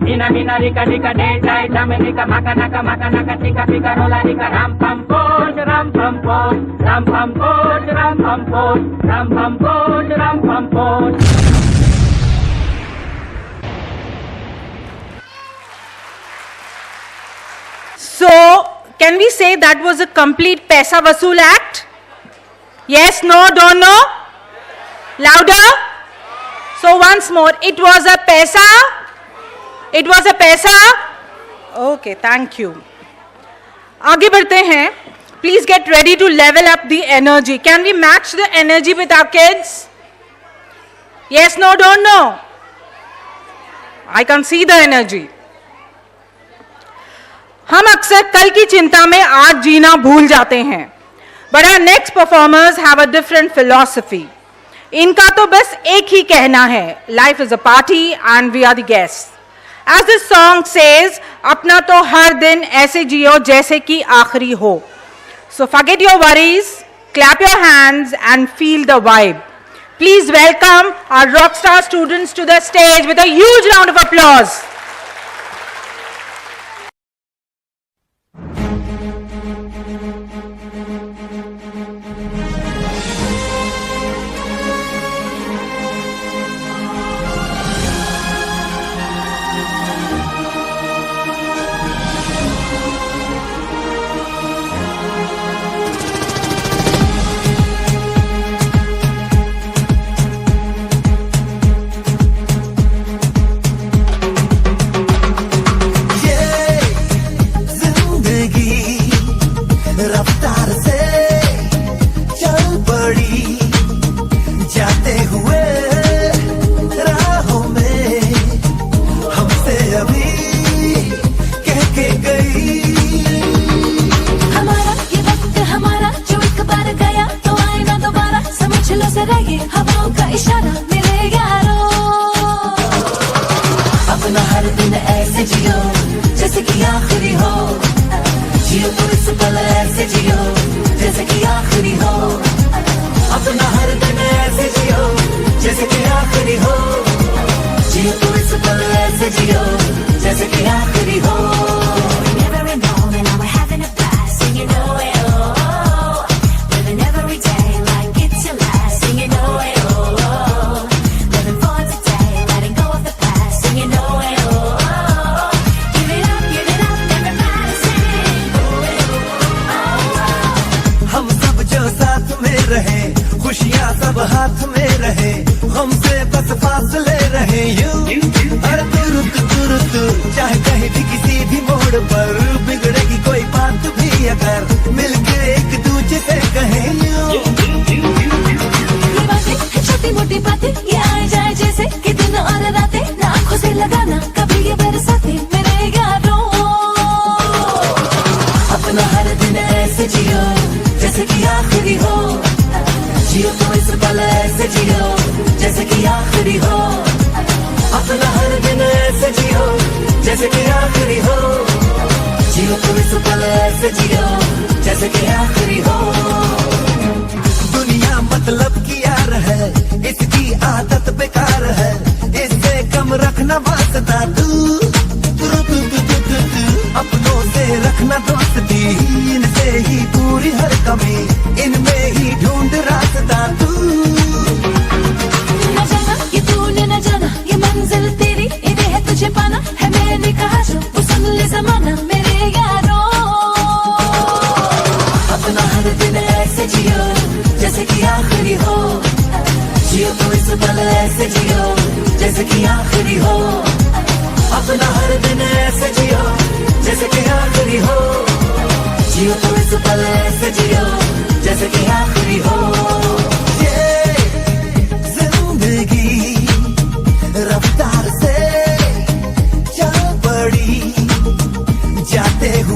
मीना मीना रिका डिका डाइडा मनिका मका नका टिका पिका रोला रिका राम पम पोष राम पम पोष राम पम पोष राम पम पोष राम पम पोष राम पम पोष। So, can we say that was a complete Paisa Vasool act? Yes, no, don't know? Louder? So once more, it was a Paisa? It was a Paisa? Okay, thank you. आगे बढ़ते हैं. Please get ready to level up the energy. Can we match the energy with our kids? Yes, no, don't know? I can see the energy. हम अक्सर कल की चिंता में आज जीना भूल जाते हैं, but our next performers have a different philosophy. इनका तो बस एक ही कहना है, life is a party and we are the guests. As this song says, अपना तो हर दिन ऐसे जियो जैसे कि आखिरी हो. So forget your worries, clap your hands and feel the vibe. Please welcome our rockstar students to the stage with a huge round of applause. रफ्तार से चल पड़ी जाते हुए राहों में हमसे अभी कह के गई हमारा ये वक्त हमारा जो एक बार गया तो आए ना दोबारा, समझ लो जरा ये हवाओं का इशारा मेरे यारों। अपना हर दिन ऐसे जियो जैसे कि आखिरी हो, जियो तो इस पल ऐसे जियो जैसे कि आखिरी हो। अपना हर दिन ऐसे जियो जैसे कि आखिरी हो, जियो तो इस पल ऐसे जियो जैसे कि आखिरी हो। Never alone and now we're having a blast, singing oh eh oh, living every day like it's your last, singing oh eh oh, living for today, letting go of the past, singing oh eh oh, give it up, everybody sing oh eh oh. हम सब जो साथ में रहे, खुशियाँ सब हाथ में रहे, हमसे बस फासले रहे यूं हर तुरुत चाहे कहीं भी किसी भी मोड़ पर बिगड़ेगी कोई बात भी अगर मिलके एक दूजे से कहें यूं। ये बातें है छोटी मोटी बातें, ये आए जाए जैसे कि दिन और रातें, ना आँखों से लगाना कभी ये बरसाते मेरे यारों। अपना हर दिन ऐसे जियो जैसे कि आखिरी हो, जियो तो इस पल ऐसे जियो जैसे कि आखिरी हो। अपना हर दिन ऐसे जियो जैसे कि आखिरी हो, जियो तो इस पल ऐसे जियो जैसे कि आखिरी हो। दुनिया मतलब की यार है, इसकी आदत बेकार है, इससे कम रखना वास्ता तू अपनों से रखना दोस्ती, इनसे ही पूरी हर कमी, इनमें ही ढूंढ रास्ता तू। न जाना ये तूने न जाना, ये मंजिल तेरी इन्हें है तुझे पाना, है मैंने कहा जो वो सुन ले जमाना मेरे यारों। अपना हर दिन ऐसे जियो जैसे कि आखिरी हो, जियो तो इस पल ऐसे जियो जैसे कि आखिरी हो। अपना हर दिन ऐसे जियो जैसे कि आखिरी हो, जियो तो इस पल ऐसे जियो जैसे कि आखिरी हो। ये जिंदगी रफ्तार से चल पड़ी जाते हुए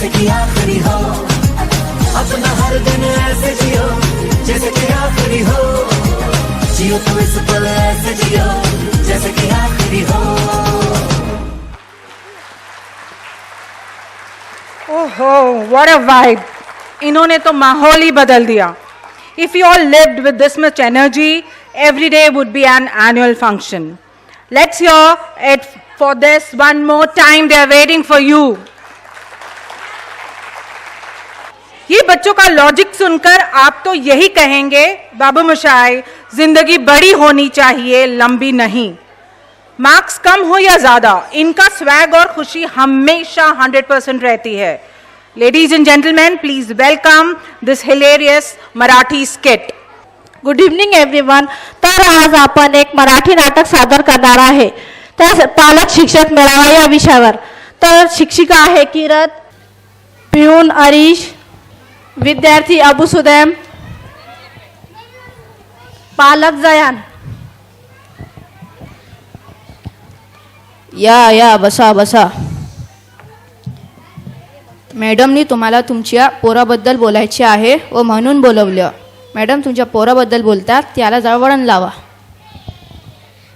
जैसे कि आखिरी हो, अपना हर दिन ऐसे जियो जैसे कि आखिरी हो, जियो तो इस पल ऐसे जियो जैसे कि आखिरी हो। ओहो, what a vibe! इन्होंने तो माहौल ही बदल दिया. If you all lived with this much energy, every day would be an annual function. Let's hear it for this one more time. They are waiting for you. ये बच्चों का logic सुनकर आप तो यही कहेंगे, बाबू मोशाई, जिंदगी बड़ी होनी चाहिए, लंबी नहीं. मार्क्स कम हो या ज्यादा, इनका स्वैग और खुशी हमेशा 100% रहती है. Ladies and gentlemen, please welcome this hilarious Marathi skit. Good evening everyone. तर आज आपण एक मराठी नाटक सादर करणार आहे, तर पालक शिक्षक मेळावा या विषयावर. तर शिक्षिका आहे किरत, पिऊन अरीश, विद्यार्थी अबू सुदैम, पालक जयान. या बसा बसा. मॅडमनी तुम्हाला तुमच्या पोराबद्दल बोलायचे आहे व म्हणून बोलवलं. मॅडम तुमच्या पोराबद्दल बोलतात, त्याला जरा वळण लावा.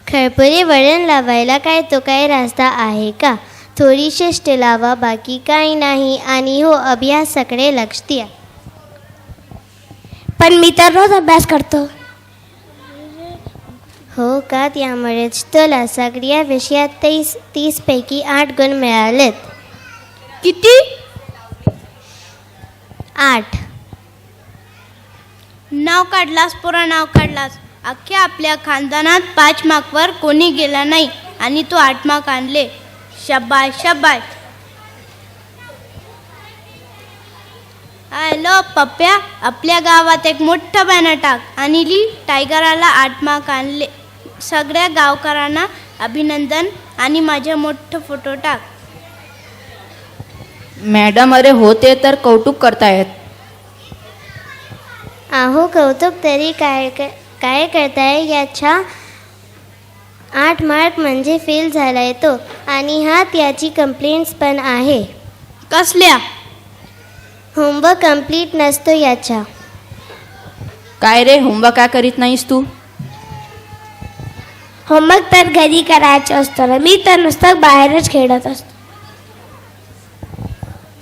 खरपुरे वळण लावायला काय तो काय रास्ता आहे का? थोडी शिष्ट लावा, बाकी काही नाही. आणि हो, अभ्यासाकडे लक्ष द्या. पण मी तर रोज अभ्यास करतो. हो का? त्यामुळेच तुला सगळ्या विषयात 30 पैकी 8 गुण मिळालेत. किती? 8. नाव काढलास पोरा, नाव काढलास. अख्ख्या आपल्या खानदानात 5 मार्कवर कोणी गेला नाही आणि तू 8 मार्क आणले. शाबाश शाबाश. हॅलो पप्प्या, आपल्या गावात एक मोठं बॅनर टाक आणि ली टायगराला 8 मार्क आणले. सगळ्या गावकऱ्यांना अभिनंदन आणि माझा मोठं फोटो टाक. मॅडम अरे होते तर कौतुक करतायत. अहो कौतुक तरी काय करताय? याच्या 8 मार्क म्हणजे फेल झालाय तो, आणि हा त्याची कंप्लेंट्स पण आहे. कसल्या? होमवर्क कंप्लीट नसतो याच्या. काय रे, होमवर्क काय करीत नाहीस तू? होमवर्क तर घरी करायचं असतं ना, मी तर नुसतं बाहेरच खेळत असतो.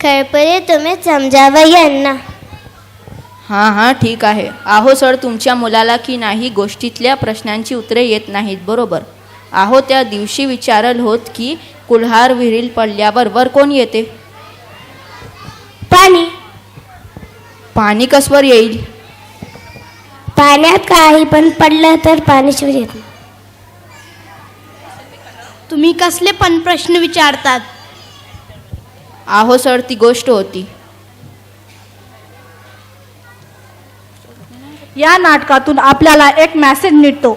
खरपुरे तुम्ही समजावं यांना. हां ठीक आहे. आहो सर, तुमच्या मुलाला की नाही गोष्टीतल्या प्रश्नांची उत्तरे येत नाहीत बरोबर. आहो त्या दिवशी विचारल होत की कुल्हार विहिरील पडल्यावर वर कोण येते? पाणी. पाणी कसवर येईल? पाण्यात काही पण पडलं तर पाणी शिवाय येत नाही. तुम्ही कसले पण प्रश्न विचारतात? आहो सर, ती गोष्ट होती. या नाटकातून आपल्याला एक मेसेज मिळतो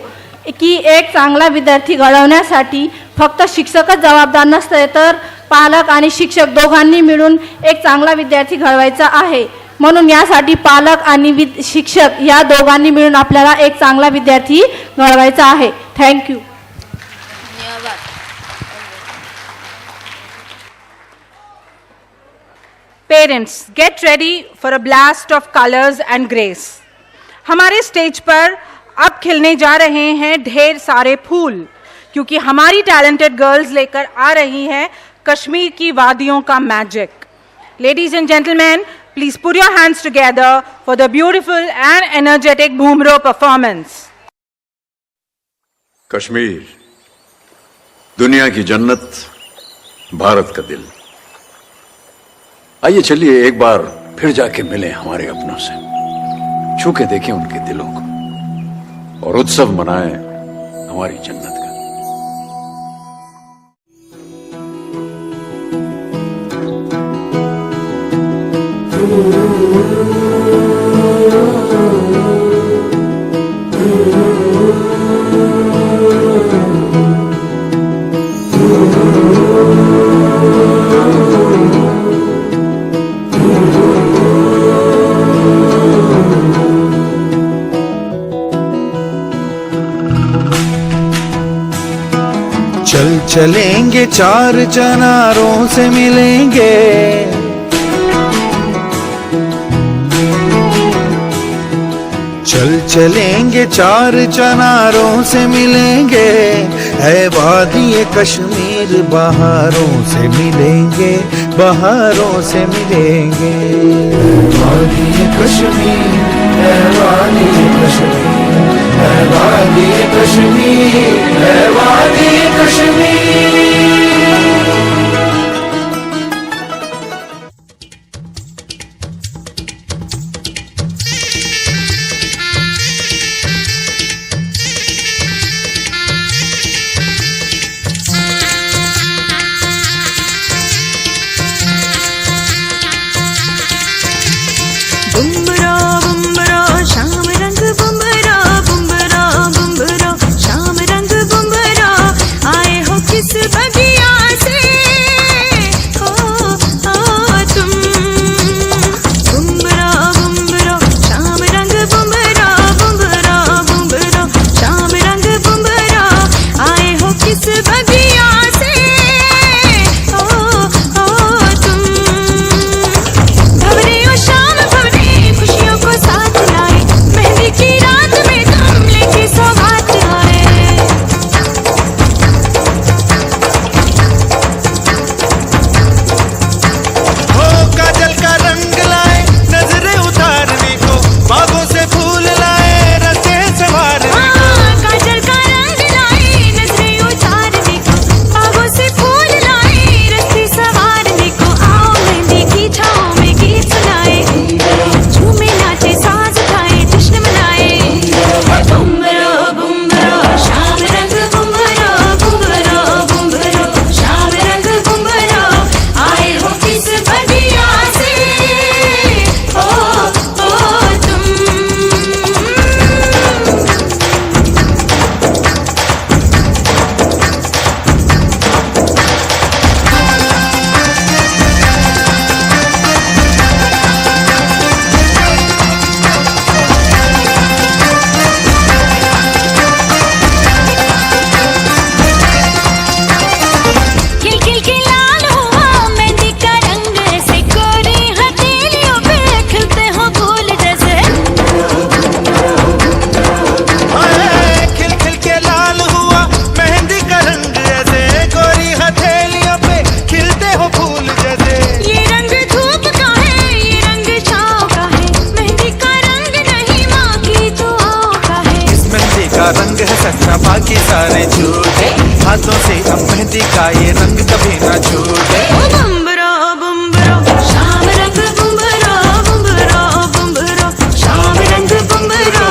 की एक चांगला विद्यार्थी घडवण्यासाठी फक्त शिक्षकच जबाबदार नसते, तर पालक आणि शिक्षक दोघांनी मिळून एक चांगला विद्यार्थी घडवायचा आहे. म्हणून यासाठी पालक आणि शिक्षक या दोघांनी मिळून आपल्याला एक चांगला विद्यार्थी घडवायचा आहे. Thank you. Parents, get ready for a blast of colors and grace. हमारे स्टेज पर अब खिलने जा रहे हैं ढेर सारे फूल, क्योंकि हमारी टैलेंटेड गर्ल्स लेकर आ रही हैं कश्मीर की वादियों का magic. Ladies and gentlemen, please put your hands together for the beautiful and energetic Bhumro performance. Kashmir, दुनिया की जन्नत, भारत का दिल. आइए चलिए एक बार फिर जाके मिलें हमारे अपनों से, छू के देखें उनके दिलों को और उत्सव मनाएं हमारी जन्नत का. चलेंगे चार चनारों से मिलेंगे, चलेंगे चार चनारों से मिलेंगे, है वादी कश्मीर बहारों से मिलेंगे, बहारों से मिलेंगे। वादी कश्मीर है वादी कश्मीर, है वादी कश्मीर, है वादी कश्मीर। रंग है सच्चा बाकी सारे झूठे, हाथों से अब मेहंदी का ये रंग कभी ना छूटे। बुम्बरा बुम्बरा शाम रंग बुम्बरा बुम्बरा बुम्बरा शाम रंग बुम्बरा,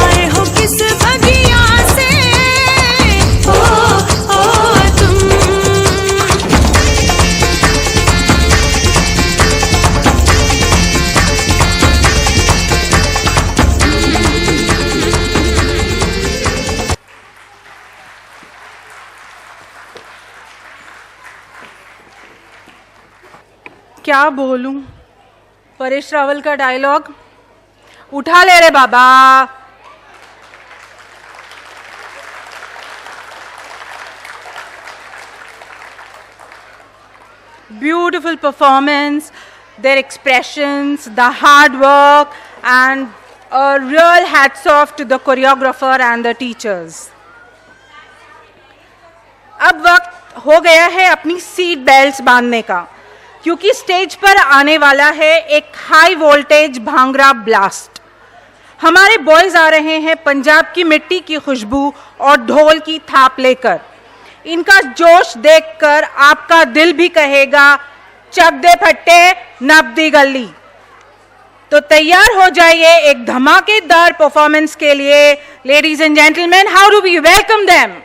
आए हो किस बगिया से ओ तुम। क्या बोलूं? परेश रावल का डायलॉग उठा ले रे बाबा। Beautiful performance, their expressions, the hard work, and a real hats off to the choreographer and the teachers. अब वक्त हो गया है अपनी सीट बेल्ट्स बांधने का, क्योंकि स्टेज पर आने वाला है एक हाई वोल्टेज भांगड़ा ब्लास्ट। हमारे बॉयज आ रहे हैं पंजाब की मिट्टी की खुशबू और ढोल की थाप लेकर। इनका जोश देखकर आपका दिल भी कहेगा चक दे फट्टे नप दी गली। तो तैयार हो जाइए एक धमाकेदार परफॉर्मेंस के लिए। Ladies and gentleman, how do we welcome them?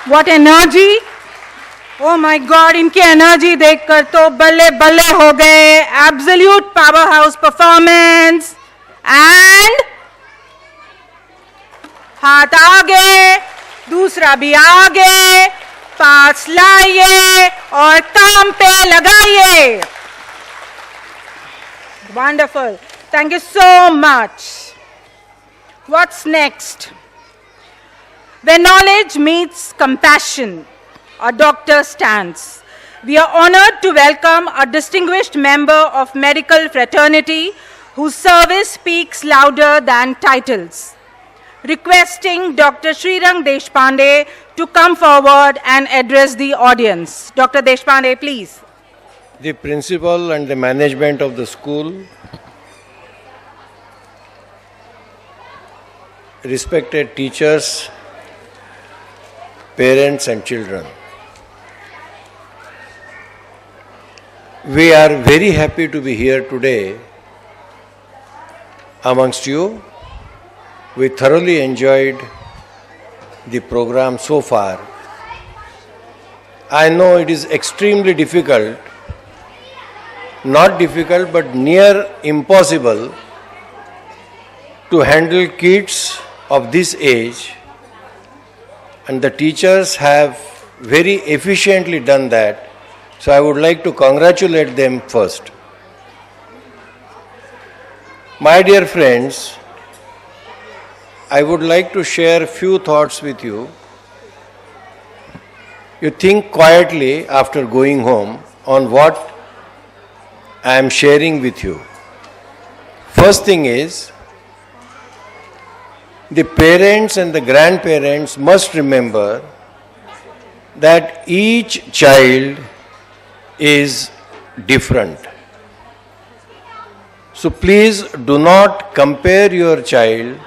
What energy! Oh my God, इनकी एनर्जी देखकर तो बल्ले बल्ले हो गए. Absolute powerhouse performance. And हाथ आगे, दूसरा भी आगे, पास लाइए और काम पे लगाइए. Wonderful. Thank you so much. What's next? Where knowledge meets compassion, a doctor stands. We are honored to welcome a distinguished member of medical fraternity whose service speaks louder than titles. Requesting Dr. Srirang Deshpande to come forward and address the audience. Dr. Deshpande, please. The principal and the management of the school, respected teachers, parents and children. We are very happy to be here today amongst you. We thoroughly enjoyed the program so far. I know it is extremely difficult, not difficult but near impossible to handle kids of this age, and the teachers have very efficiently done that. So I would like to congratulate them first. My dear friends, I would like to share a few thoughts with you. You think quietly after going home on what I am sharing with you. First thing is, the parents and the grandparents must remember that each child is different. So please do not compare your child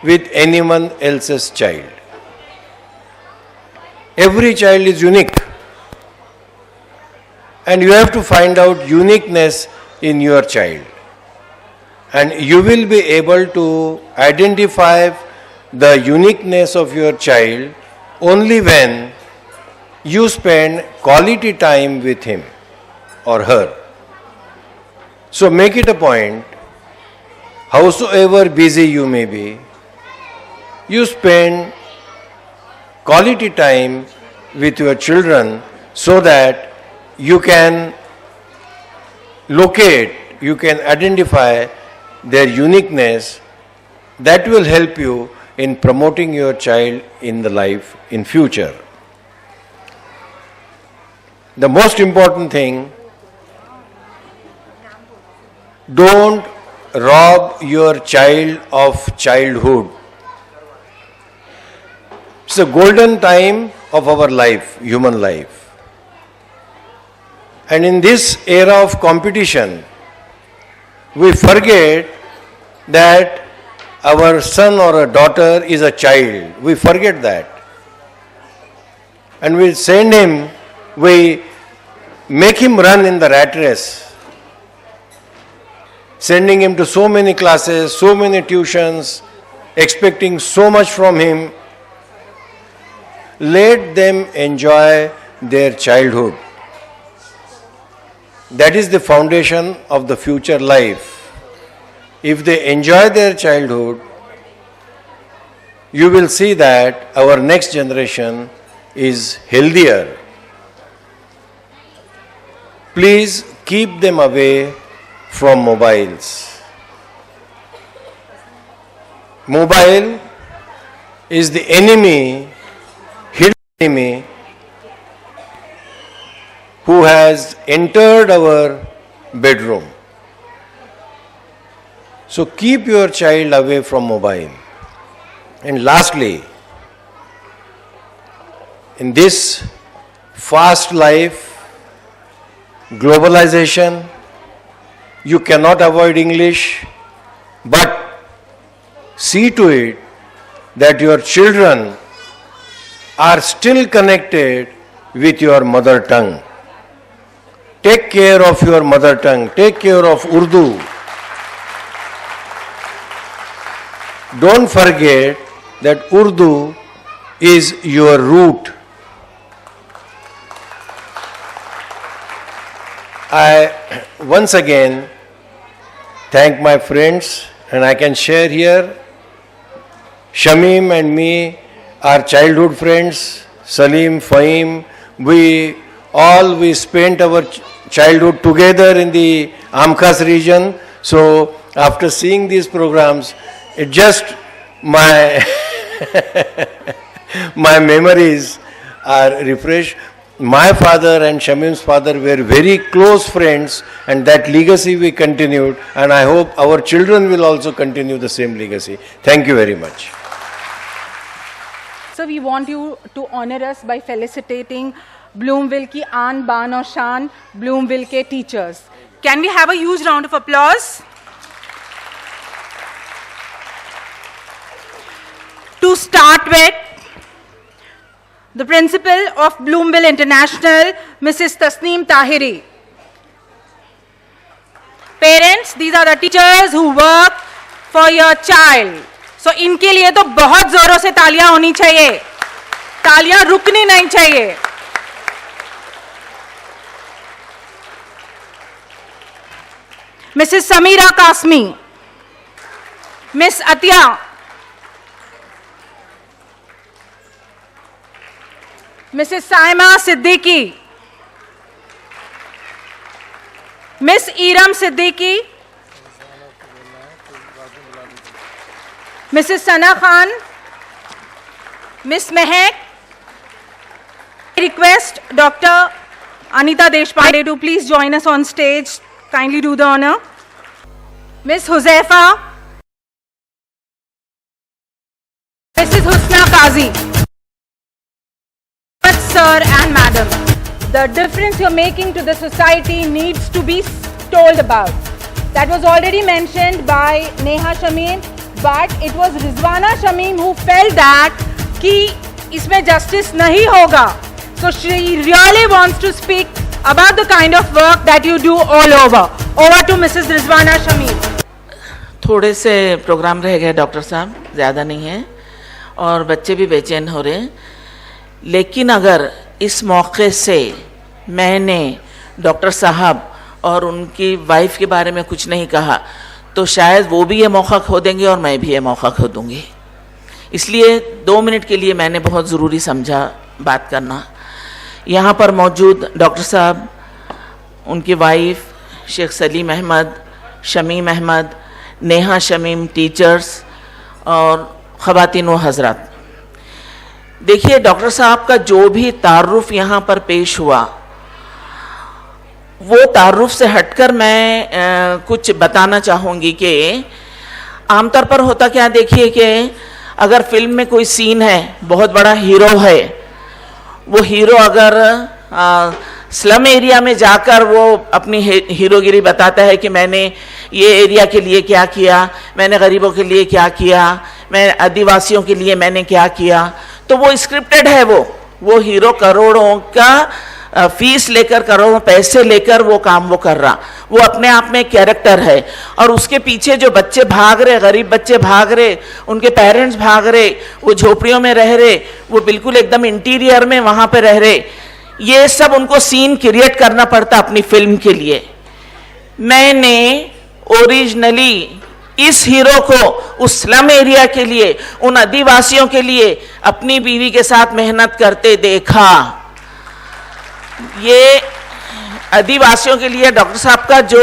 with anyone else's child. Every child is unique, and you have to find out uniqueness in your child. And you will be able to identify the uniqueness of your child only when you spend quality time with him or her. So make it a point, howsoever busy you may be, you spend quality time with your children so that you can locate, you can identify their uniqueness. That will help you in promoting your child in the life in future. The most important thing, don't rob your child of childhood. It's a golden time of our life, human life. And in this era of competition, we forget that our son or a daughter is a child. We forget that. And we send him, we make him run in the rat race, sending him to so many classes, so many tuitions, expecting so much from him. Let them enjoy their childhood. That is the foundation of the future life. If they enjoy their childhood, you will see that our next generation is healthier. Please keep them away from mobiles. Mobile is the enemy, hidden enemy, who has entered our bedroom. So keep your child away from mobile. And lastly, in this fast life, globalization, you cannot avoid English, but see to it that your children are still connected with your mother tongue. Take care of your mother tongue. Take care of Urdu. Don't forget that Urdu is your root, I once again thank my friends, and I can share here, Shamim and me are childhood friends, Salim, Fahim, we spent our childhood together in the Amkhas region. So after seeing these programs, it just my my memories are refreshed. My father and Shamim's father were very close friends, and that legacy we continued, and I hope our children will also continue the same legacy. Thank you very much. So we want you to honor us by felicitating Bloomville ki aan, baan aur shaan, Bloomville ke teachers. Can we have a huge round of applause? To start with, the principal of Bloomville International, Mrs. Tasneem Tahiri. Parents, these are the teachers who work for your child. So इनके लिए तो बहुत जोरों से तालियां होनी चाहिए, तालियां रुकनी नहीं चाहिए. Mrs. Samira Kasmi, Miss Atya, Mrs. Saima Siddiqui, Miss Iram Siddiqui, Mrs. Sana Khan, Miss Mehak. I request Dr. Anita Deshpande to please join us on stage. Kindly do the honor. Miss Huzaifa, Mrs. Husna Qazi. Sir and madam, the difference you're making to the society needs to be told about. That was already mentioned by Neha Shamim, but it was Rizwana Shamim who felt that कि इसमें justice नहीं होगा. So she really wants to speak about the kind of work that you do all over. Over to Mrs. Rizwana Shamim. थोड़े से programme रह गए doctor साहब, ज़्यादा नहीं है, और बच्चे भी बेचैन हो रहे हैं. लेकिन अगर इस मौके से मैंने डॉक्टर साहब और उनकी वाइफ के बारे में कुछ नहीं कहा तो शायद वो भी ये मौका खो देंगे और मैं भी ये मौका खो दूंगी. इसलिए 2 मिनट के लिए मैंने बहुत ज़रूरी समझा बात करना. यहाँ पर मौजूद डॉक्टर साहब, उनकी वाइफ शेख सलीम अहमद, शमीम अहमद, नेहा शमीम, टीचर्स और ख़वातीन व हज़रात. देखिए, डॉक्टर साहब का जो भी तारुफ यहाँ पर पेश हुआ, वो तारुफ से हटकर मैं कुछ बताना चाहूँगी कि आमतौर पर होता क्या, देखिए कि अगर फिल्म में कोई सीन है, बहुत बड़ा हीरो है, वो हीरो अगर स्लम एरिया में जाकर वो अपनी हीरोगिरी बताता है कि मैंने ये एरिया के लिए क्या किया, मैंने गरीबों के लिए क्या किया, मैं आदिवासियों के लिए मैंने क्या किया, तो वो स्क्रिप्टेड है. वो हीरो करोड़ों का फीस लेकर, करोड़ों पैसे लेकर वो काम वो कर रहा, वो अपने आप में कैरेक्टर है. और उसके पीछे जो बच्चे भाग रहे, गरीब बच्चे भाग रहे, उनके पेरेंट्स भाग रहे, वो झोपड़ियों में रह रहे, वो बिल्कुल एकदम इंटीरियर में वहाँ पे रह रहे, ये सब उनको सीन क्रिएट करना पड़ता अपनी फिल्म के लिए. मैंने ओरिजिनली इस हीरो को उस स्लम एरिया के लिए, उन आदिवासियों के लिए अपनी बीवी के साथ मेहनत करते देखा. ये आदिवासियों के लिए डॉक्टर साहब का जो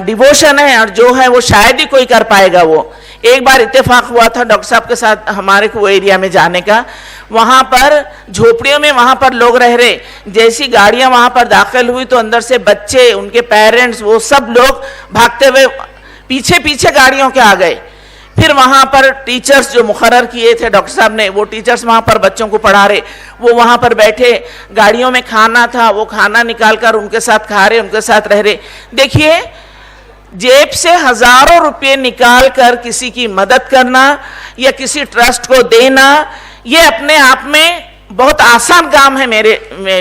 डिवोशन है और जो है वो शायद ही कोई कर पाएगा. वो एक बार इत्तेफाक हुआ था डॉक्टर साहब के साथ हमारे को वो एरिया में जाने का. वहाँ पर झोपड़ियों में वहाँ पर लोग रह रहे, जैसी गाड़ियाँ वहाँ पर दाखिल हुई तो अंदर से बच्चे, उनके पेरेंट्स, वो सब लोग भागते हुए पीछे पीछे गाड़ियों के आ गए. फिर वहाँ पर टीचर्स जो मुकर्रर किए थे डॉक्टर साहब ने, वो टीचर्स वहाँ पर बच्चों को पढ़ा रहे, वो वहाँ पर बैठे, गाड़ियों में खाना था, वो खाना निकाल कर उनके साथ खा रहे, उनके साथ रह रहे. देखिए, जेब से हजारों रुपये निकाल कर किसी की मदद करना या किसी ट्रस्ट को देना, ये अपने आप में बहुत आसान काम है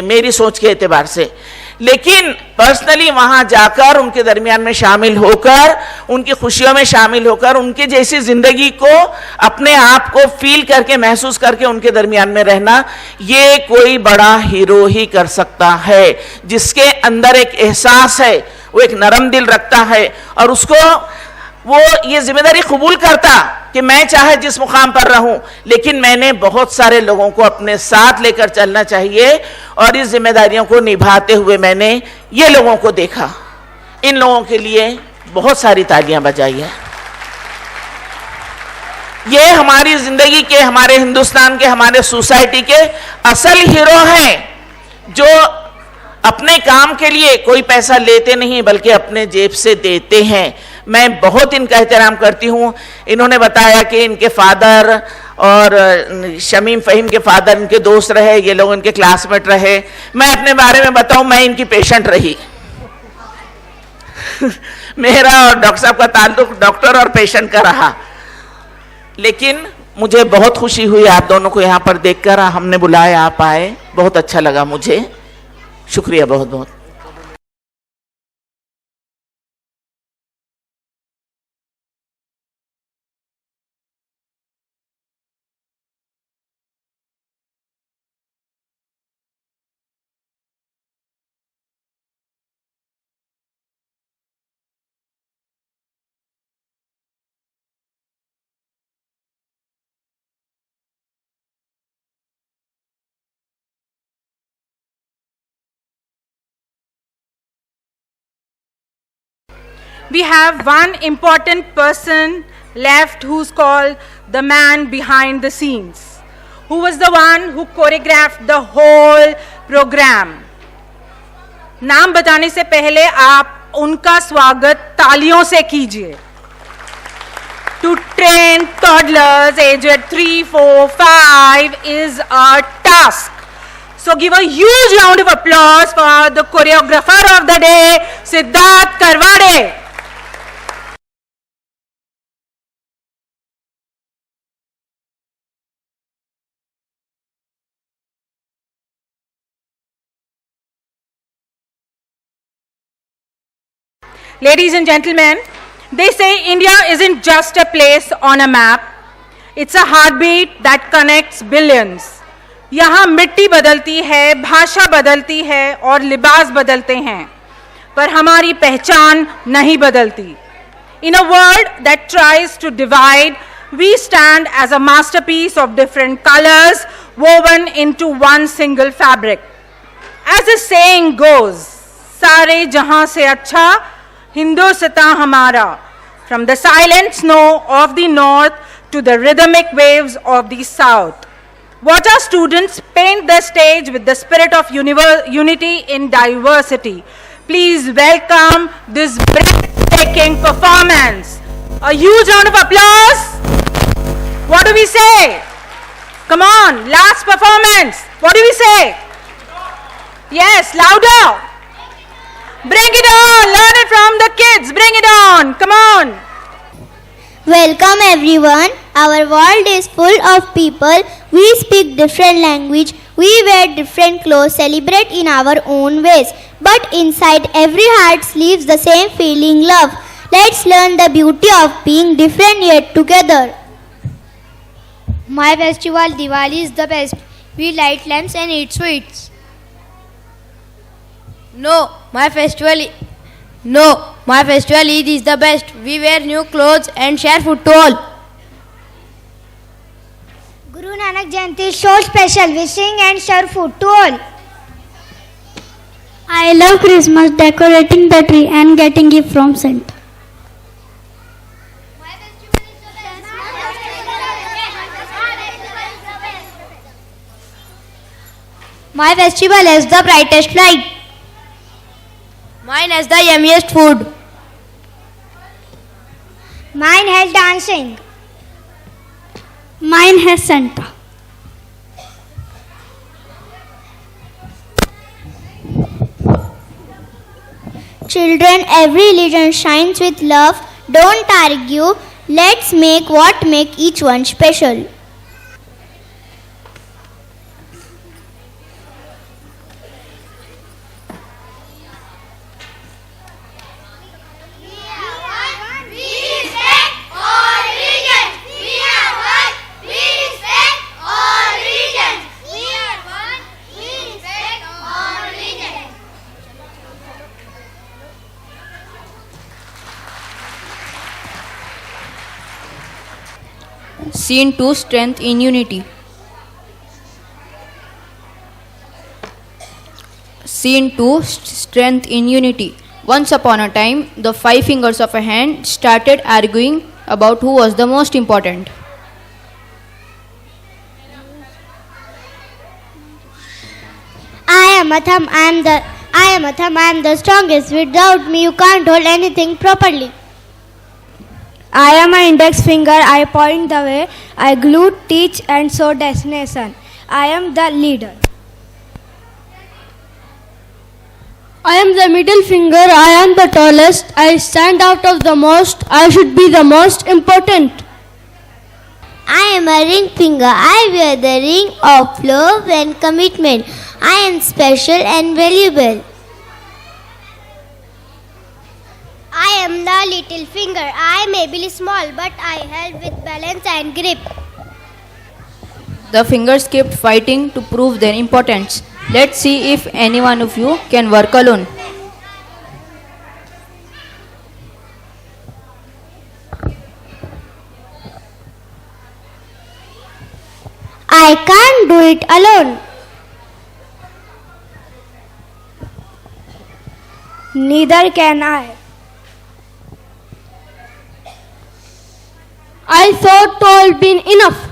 मेरी सोच के एतबार से. लेकिन पर्सनली वहां जाकर उनके दरमियान में शामिल होकर, उनकी खुशियों में शामिल होकर, उनके जैसी जिंदगी को अपने आप को फील करके, महसूस करके उनके दरमियान में रहना, ये कोई बड़ा हीरो ही कर सकता है, जिसके अंदर एक एहसास है, वो एक नरम दिल रखता है और उसको वो ये जिम्मेदारी कबूल करता कि मैं चाहे जिस मुकाम पर रहूं, लेकिन मैंने बहुत सारे लोगों को अपने साथ लेकर चलना चाहिए और इस जिम्मेदारियों को निभाते हुए मैंने ये लोगों को देखा। इन लोगों के लिए बहुत सारी तालियां बजाई है। ये हमारी जिंदगी के, हमारे हिंदुस्तान के, हमारे सोसाइटी के असल हीरो हैं, जो अपने काम के लिए कोई पैसा लेते नहीं बल्कि अपने जेब से देते हैं। मैं बहुत इनका एहतराम करती हूँ। इन्होंने बताया कि इनके फादर और शमीम फहीम के फादर इनके दोस्त रहे, ये लोग इनके क्लासमेट रहे। मैं अपने बारे में बताऊं, मैं इनकी पेशेंट रही। मेरा और डॉक्टर साहब का ताल्लुक डॉक्टर और पेशेंट का रहा, लेकिन मुझे बहुत खुशी हुई आप दोनों को यहाँ पर देखकर। हमने बुलाया, आप आए, बहुत अच्छा लगा मुझे। शुक्रिया बहुत बहुत। We have one important person left who's called the man behind the scenes, who was the one who choreographed the whole program. नाम बताने से पहले आप उनका स्वागत तालियों से कीजिए. To train toddlers aged 3, 4, 5 is a task. So give a huge round of applause for the choreographer of the day, Siddharth Karwade. Ladies and gentlemen, they say India isn't just a place on a map. It's a heartbeat that connects billions. यहाँ मिट्टी बदलती है, भाषा बदलती है और लिबास बदलते हैं, पर हमारी पहचान नहीं बदलती. In a world that tries to divide, we stand as a masterpiece of different colors woven into one single fabric. As the saying goes, सारे जहां से अच्छा Hindustan hamara, from the silent snow of the north to the rhythmic waves of the south. Watch our students paint the stage with the spirit of unity in diversity. Please welcome this breathtaking performance. A huge round of applause. What do we say? Come on, last performance. What do we say? Yes, louder. Bring it on, learn it from the kids, bring it on, come on. Welcome everyone. Our world is full of people. We speak different language, we wear different clothes, celebrate in our own ways. But inside every heart sleeps the same feeling, love. Let's learn the beauty of being different yet together. My festival Diwali is the best. We light lamps and eat sweets. No, my festival Eid is the best. We wear new clothes and share food to all. Guru Nanak Jayanti is so special. We sing and share food to all. I love Christmas, decorating the tree and getting gift from Santa. My festival has the brightest light. Mine has the yummiest food. Mine has dancing. Mine has Santa. Children, every religion shines with love. Don't argue. Let's make what makes each one special. Scene 2, Strength in Unity. Scene 2, Strength in Unity. Once upon a time, the 5 fingers of a hand started arguing about who was the most important. I am a thumb, I am the strongest. Without me, you can't hold anything properly. I am an index finger, I point the way, I glue, teach and show destination. I am the leader. I am the middle finger, I am the tallest, I stand out of the most, I should be the most important. I am a ring finger. I wear the ring of love and commitment. I am special and valuable. I am the little finger. I may be small, but I help with balance and grip. The fingers kept fighting to prove their importance. Let's see if any one of you can work alone. I can't do it alone. Neither can I. I thought all been enough.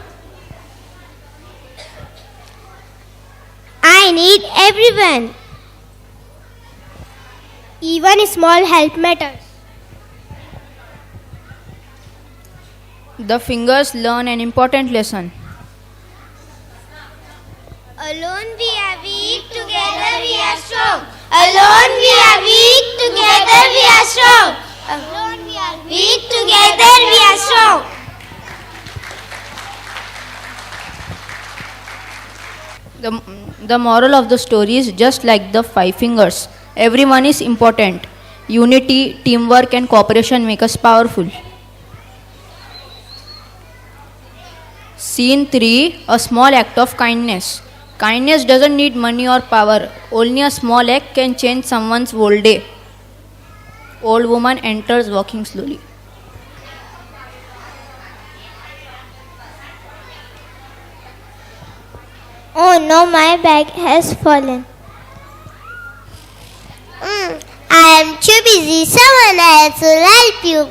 I need everyone. Even small help matters. The fingers learn an important lesson. Alone we are weak, together we are strong. Alone we are weak, together we are strong. Alone we are weak, together we are strong. The moral of the story is just like the 5 fingers. Everyone is important. Unity, teamwork and cooperation make us powerful. Scene 3, a small act of kindness. Kindness doesn't need money or power. Only a small act can change someone's whole day. Old woman enters walking slowly. Oh no, my bag has fallen. I am too busy. Someone else will help you.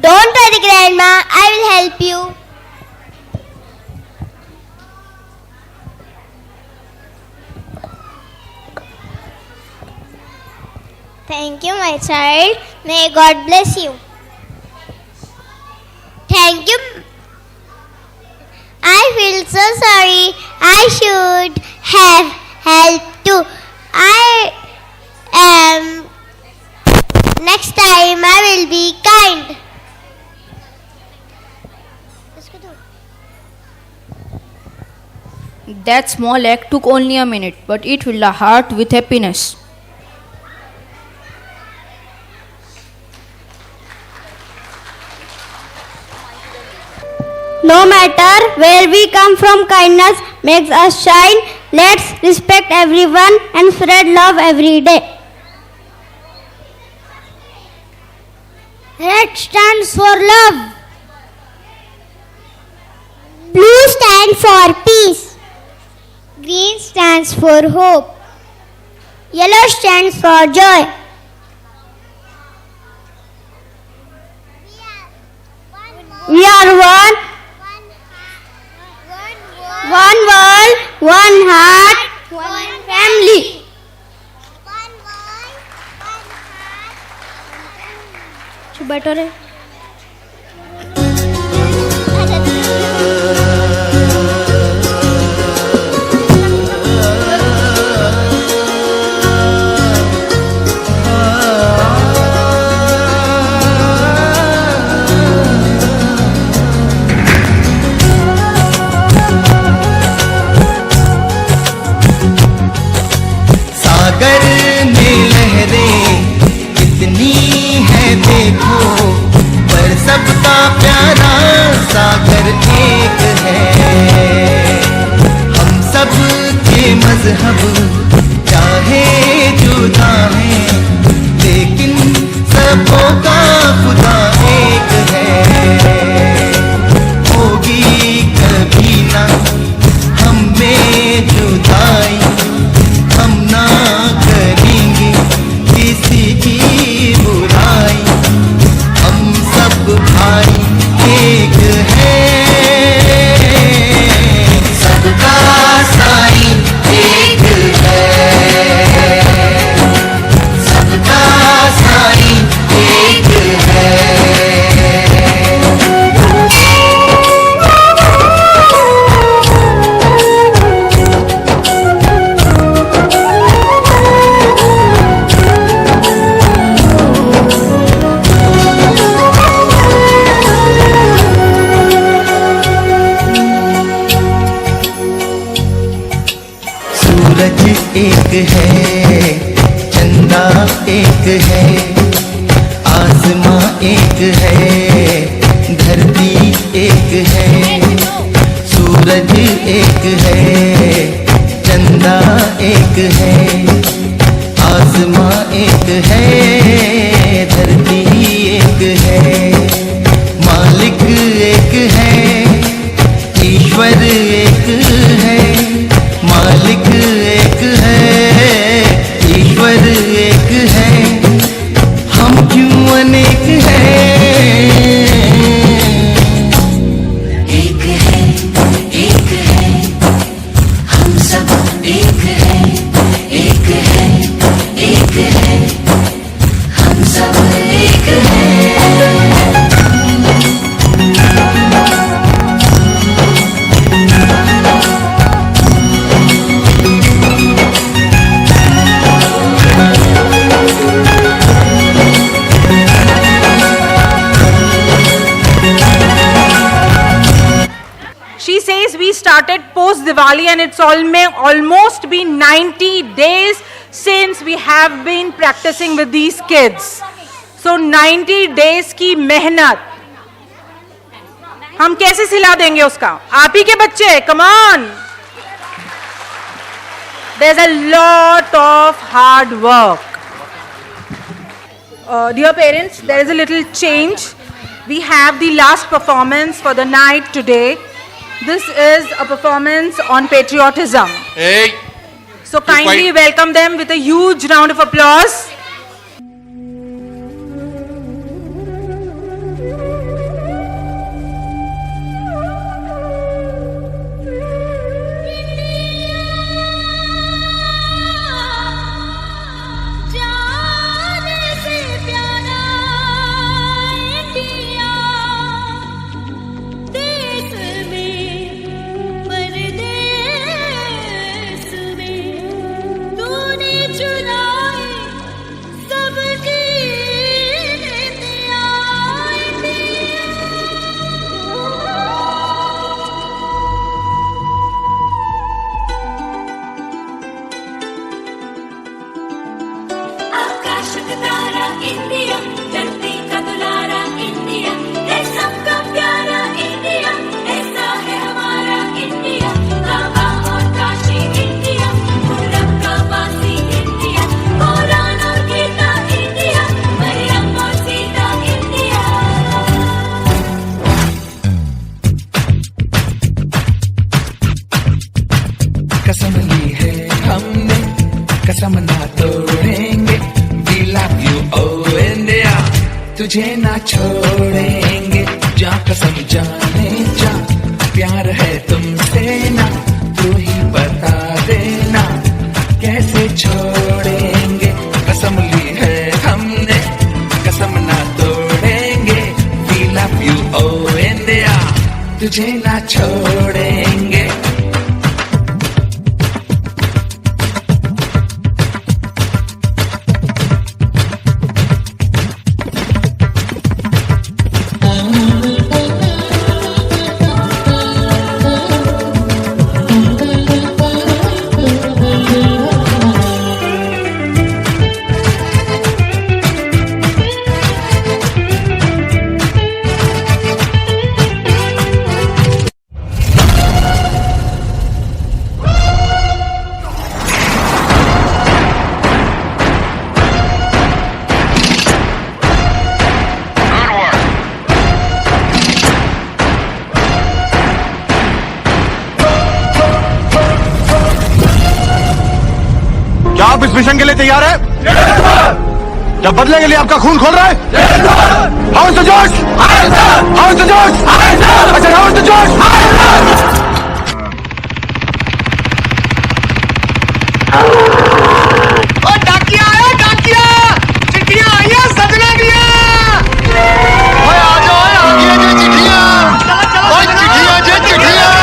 Don't worry, Grandma. I will help you. Thank you, my child. May God bless you. Thank you. I feel so sorry. I should have helped too. Next time I will be kind. That small act took only a minute, but it filled a heart with happiness. No matter where we come from, kindness makes us shine. Let's respect everyone and spread love every day. Red stands for love. Blue stands for peace. Green stands for hope. Yellow stands for joy. We are one. One world, one heart, one family. Better है सागर में लहरें कितनी है देखो, पर सबका प्यारा सागर एक है। हम सब के मजहब चाहे जुदा हैं, लेकिन सबों का खुदा एक एक है, आसमां एक है, धरती एक है, सूरज एक है, चंदा एक है, आसमां एक है, धरती एक है, मालिक एक है, ईश्वर एक है, मालिक एक है, ईश्वर एक है, हम क्यों अनेक हैं। एक है, हम सब एक है, एक है, हम सब एक है। She says we started post Diwali and it's almost been 90 days since we have been practicing with these kids. So 90 days की मेहनत हम कैसे सिला देंगे उसका? आप ही के बच्चे, come on. There's a lot of hard work. Dear parents, there is a little change. We have the last performance for the night today. This is a performance on patriotism. Hey. So kindly welcome them with a huge round of applause. कसम ली है हमने, कसम ना तोड़ेंगे। We love you oh India, तुझे ना छोड़ेंगे। जा कसम जाने जा, प्यार है तुमसे ना, तू ही बता देना कैसे छोड़ेंगे। कसम ली है हमने, कसम ना तोड़ेंगे। We love you oh India, तुझे ना छोड़ेंगे। क्या आप इस मिशन के लिए तैयार है? क्या बदले के लिए आपका खून खोल रहा है? हाउ इज द जोश? हाउ इज द जोश? अच्छा हाउ इज द जोश? डाकिया आया, डाकिया चिट्ठियां आई है, सजना दिया। ओए आ जाओ, आ गई जी चिट्ठियां। ओए चिट्ठियां जी चिट्ठियां।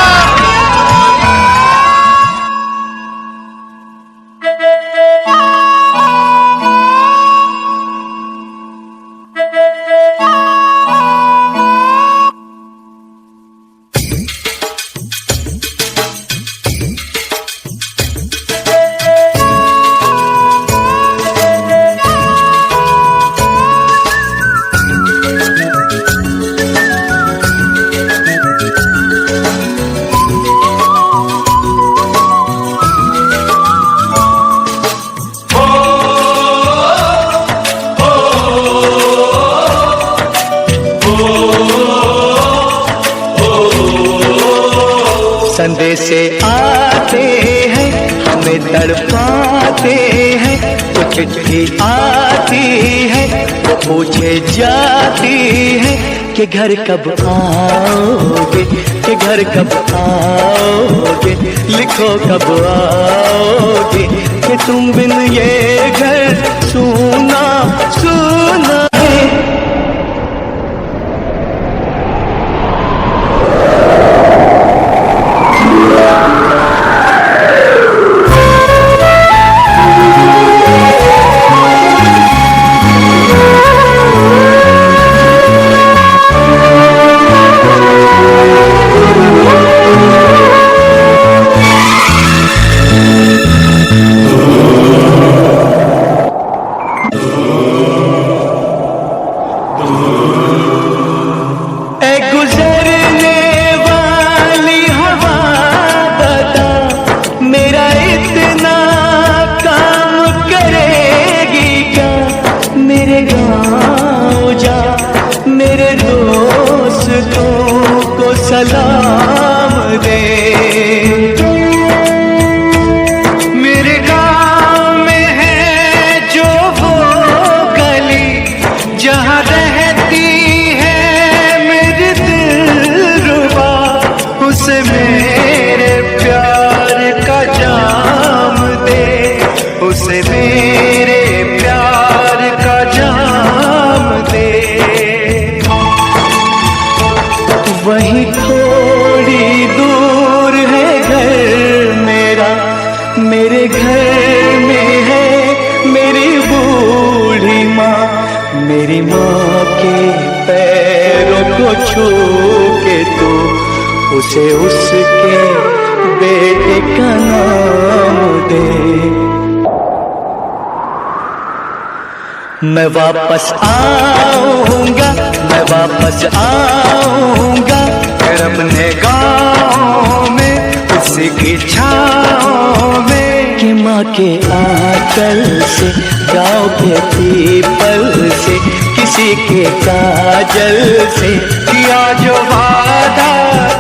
से आते हैं हमें तड़पाते हैं, तो चिट्ठी आती है तो पूछे जाती है कि घर कब आओगे, कि घर कब आओगे, लिखो कब आओगे, कि तुम बिन ये घर सूना सूना है। सलाम दे, मेरे गाँव में है जो वो गली जहाँ रहती है मेरी दिलरुबा, उसे मेरे प्यार का जाम दे, उसे मेरे प्यार का जाम दे। वहीं थोड़ी दूर है घर मेरा, मेरे घर में है मेरी बूढ़ी माँ, मेरी माँ के पैरों को छू के तो उसे उसके बेटे का नाम दे। मैं वापस आऊंगा, मैं वापस आऊंगा फिर अपने गाँव में, उसी की छाँव में, कि माँ के आंचल से, गाँव के पीपल से, किसी के काजल से, किया जो वादा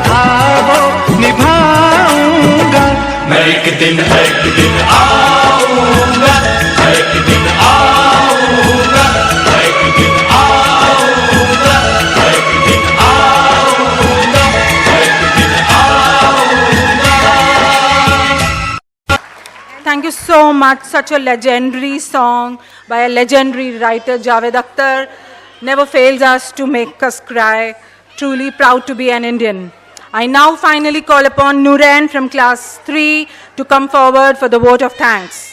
था वो निभाऊंगा। मैं एक दिन आऊंगा, एक दिन आऊंगा, एक दिन आऊंगा, एक दिन आऊंगा, एक दिन आऊंगा। Thank you so much. Such a legendary song by a legendary writer, Javed Akhtar. Never fails us to make us cry. Truly proud to be an Indian. I now finally call upon Nooran from class 3 to come forward for the vote of thanks.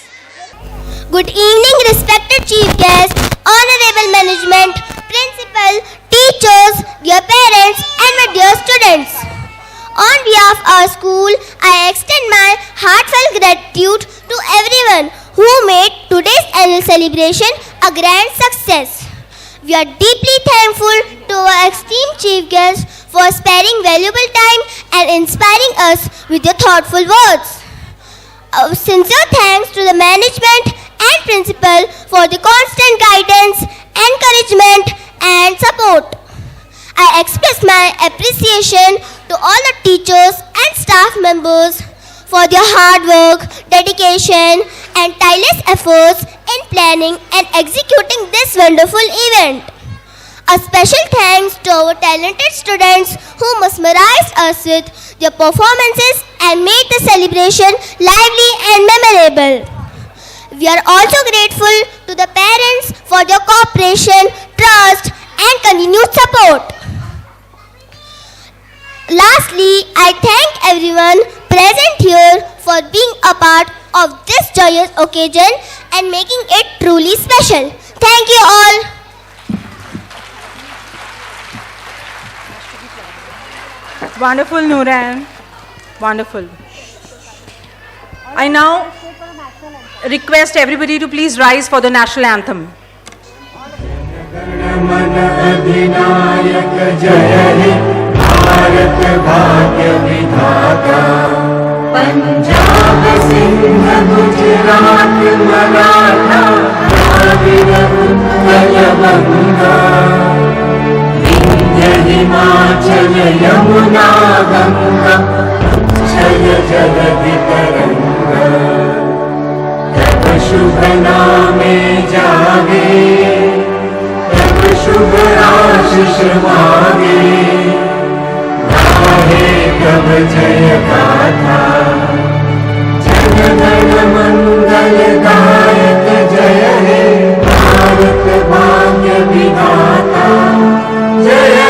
Good evening, respected chief guests, honorable management, principal, teachers, dear parents, and my dear students. On behalf of our school, I extend my heartfelt gratitude to everyone who made today's annual celebration a grand success. We are deeply thankful to our esteemed chief guests for sparing valuable time and inspiring us with your thoughtful words. Sincere thanks to the management and principal for the constant guidance, encouragement and support. I express my appreciation to all the teachers and staff members for their hard work, dedication and tireless efforts in planning and executing this wonderful event. A special thanks to our talented students who mesmerized us with their performances and made the celebration lively and memorable. We are also grateful to the parents for their cooperation, trust and continued support. Lastly, I thank everyone present here for being a part of this joyous occasion and making it truly special. Thank you all. Wonderful, Nooran. Wonderful. I now request everybody to please rise for the national anthem. Bharat भाग्य विधाता, पंजाब सिंध गुजरात मराठा, द्राविड़ उत्कल बंगा, विंध्य हिमाचल यमुना गंगा, चल जगति तरंग तब शुभ नामे जागे तब शुभ आशीष मांगे गाहे कब जय गाथा जन गण मंगल गायक जय हे भारत भाग्य विधाता जय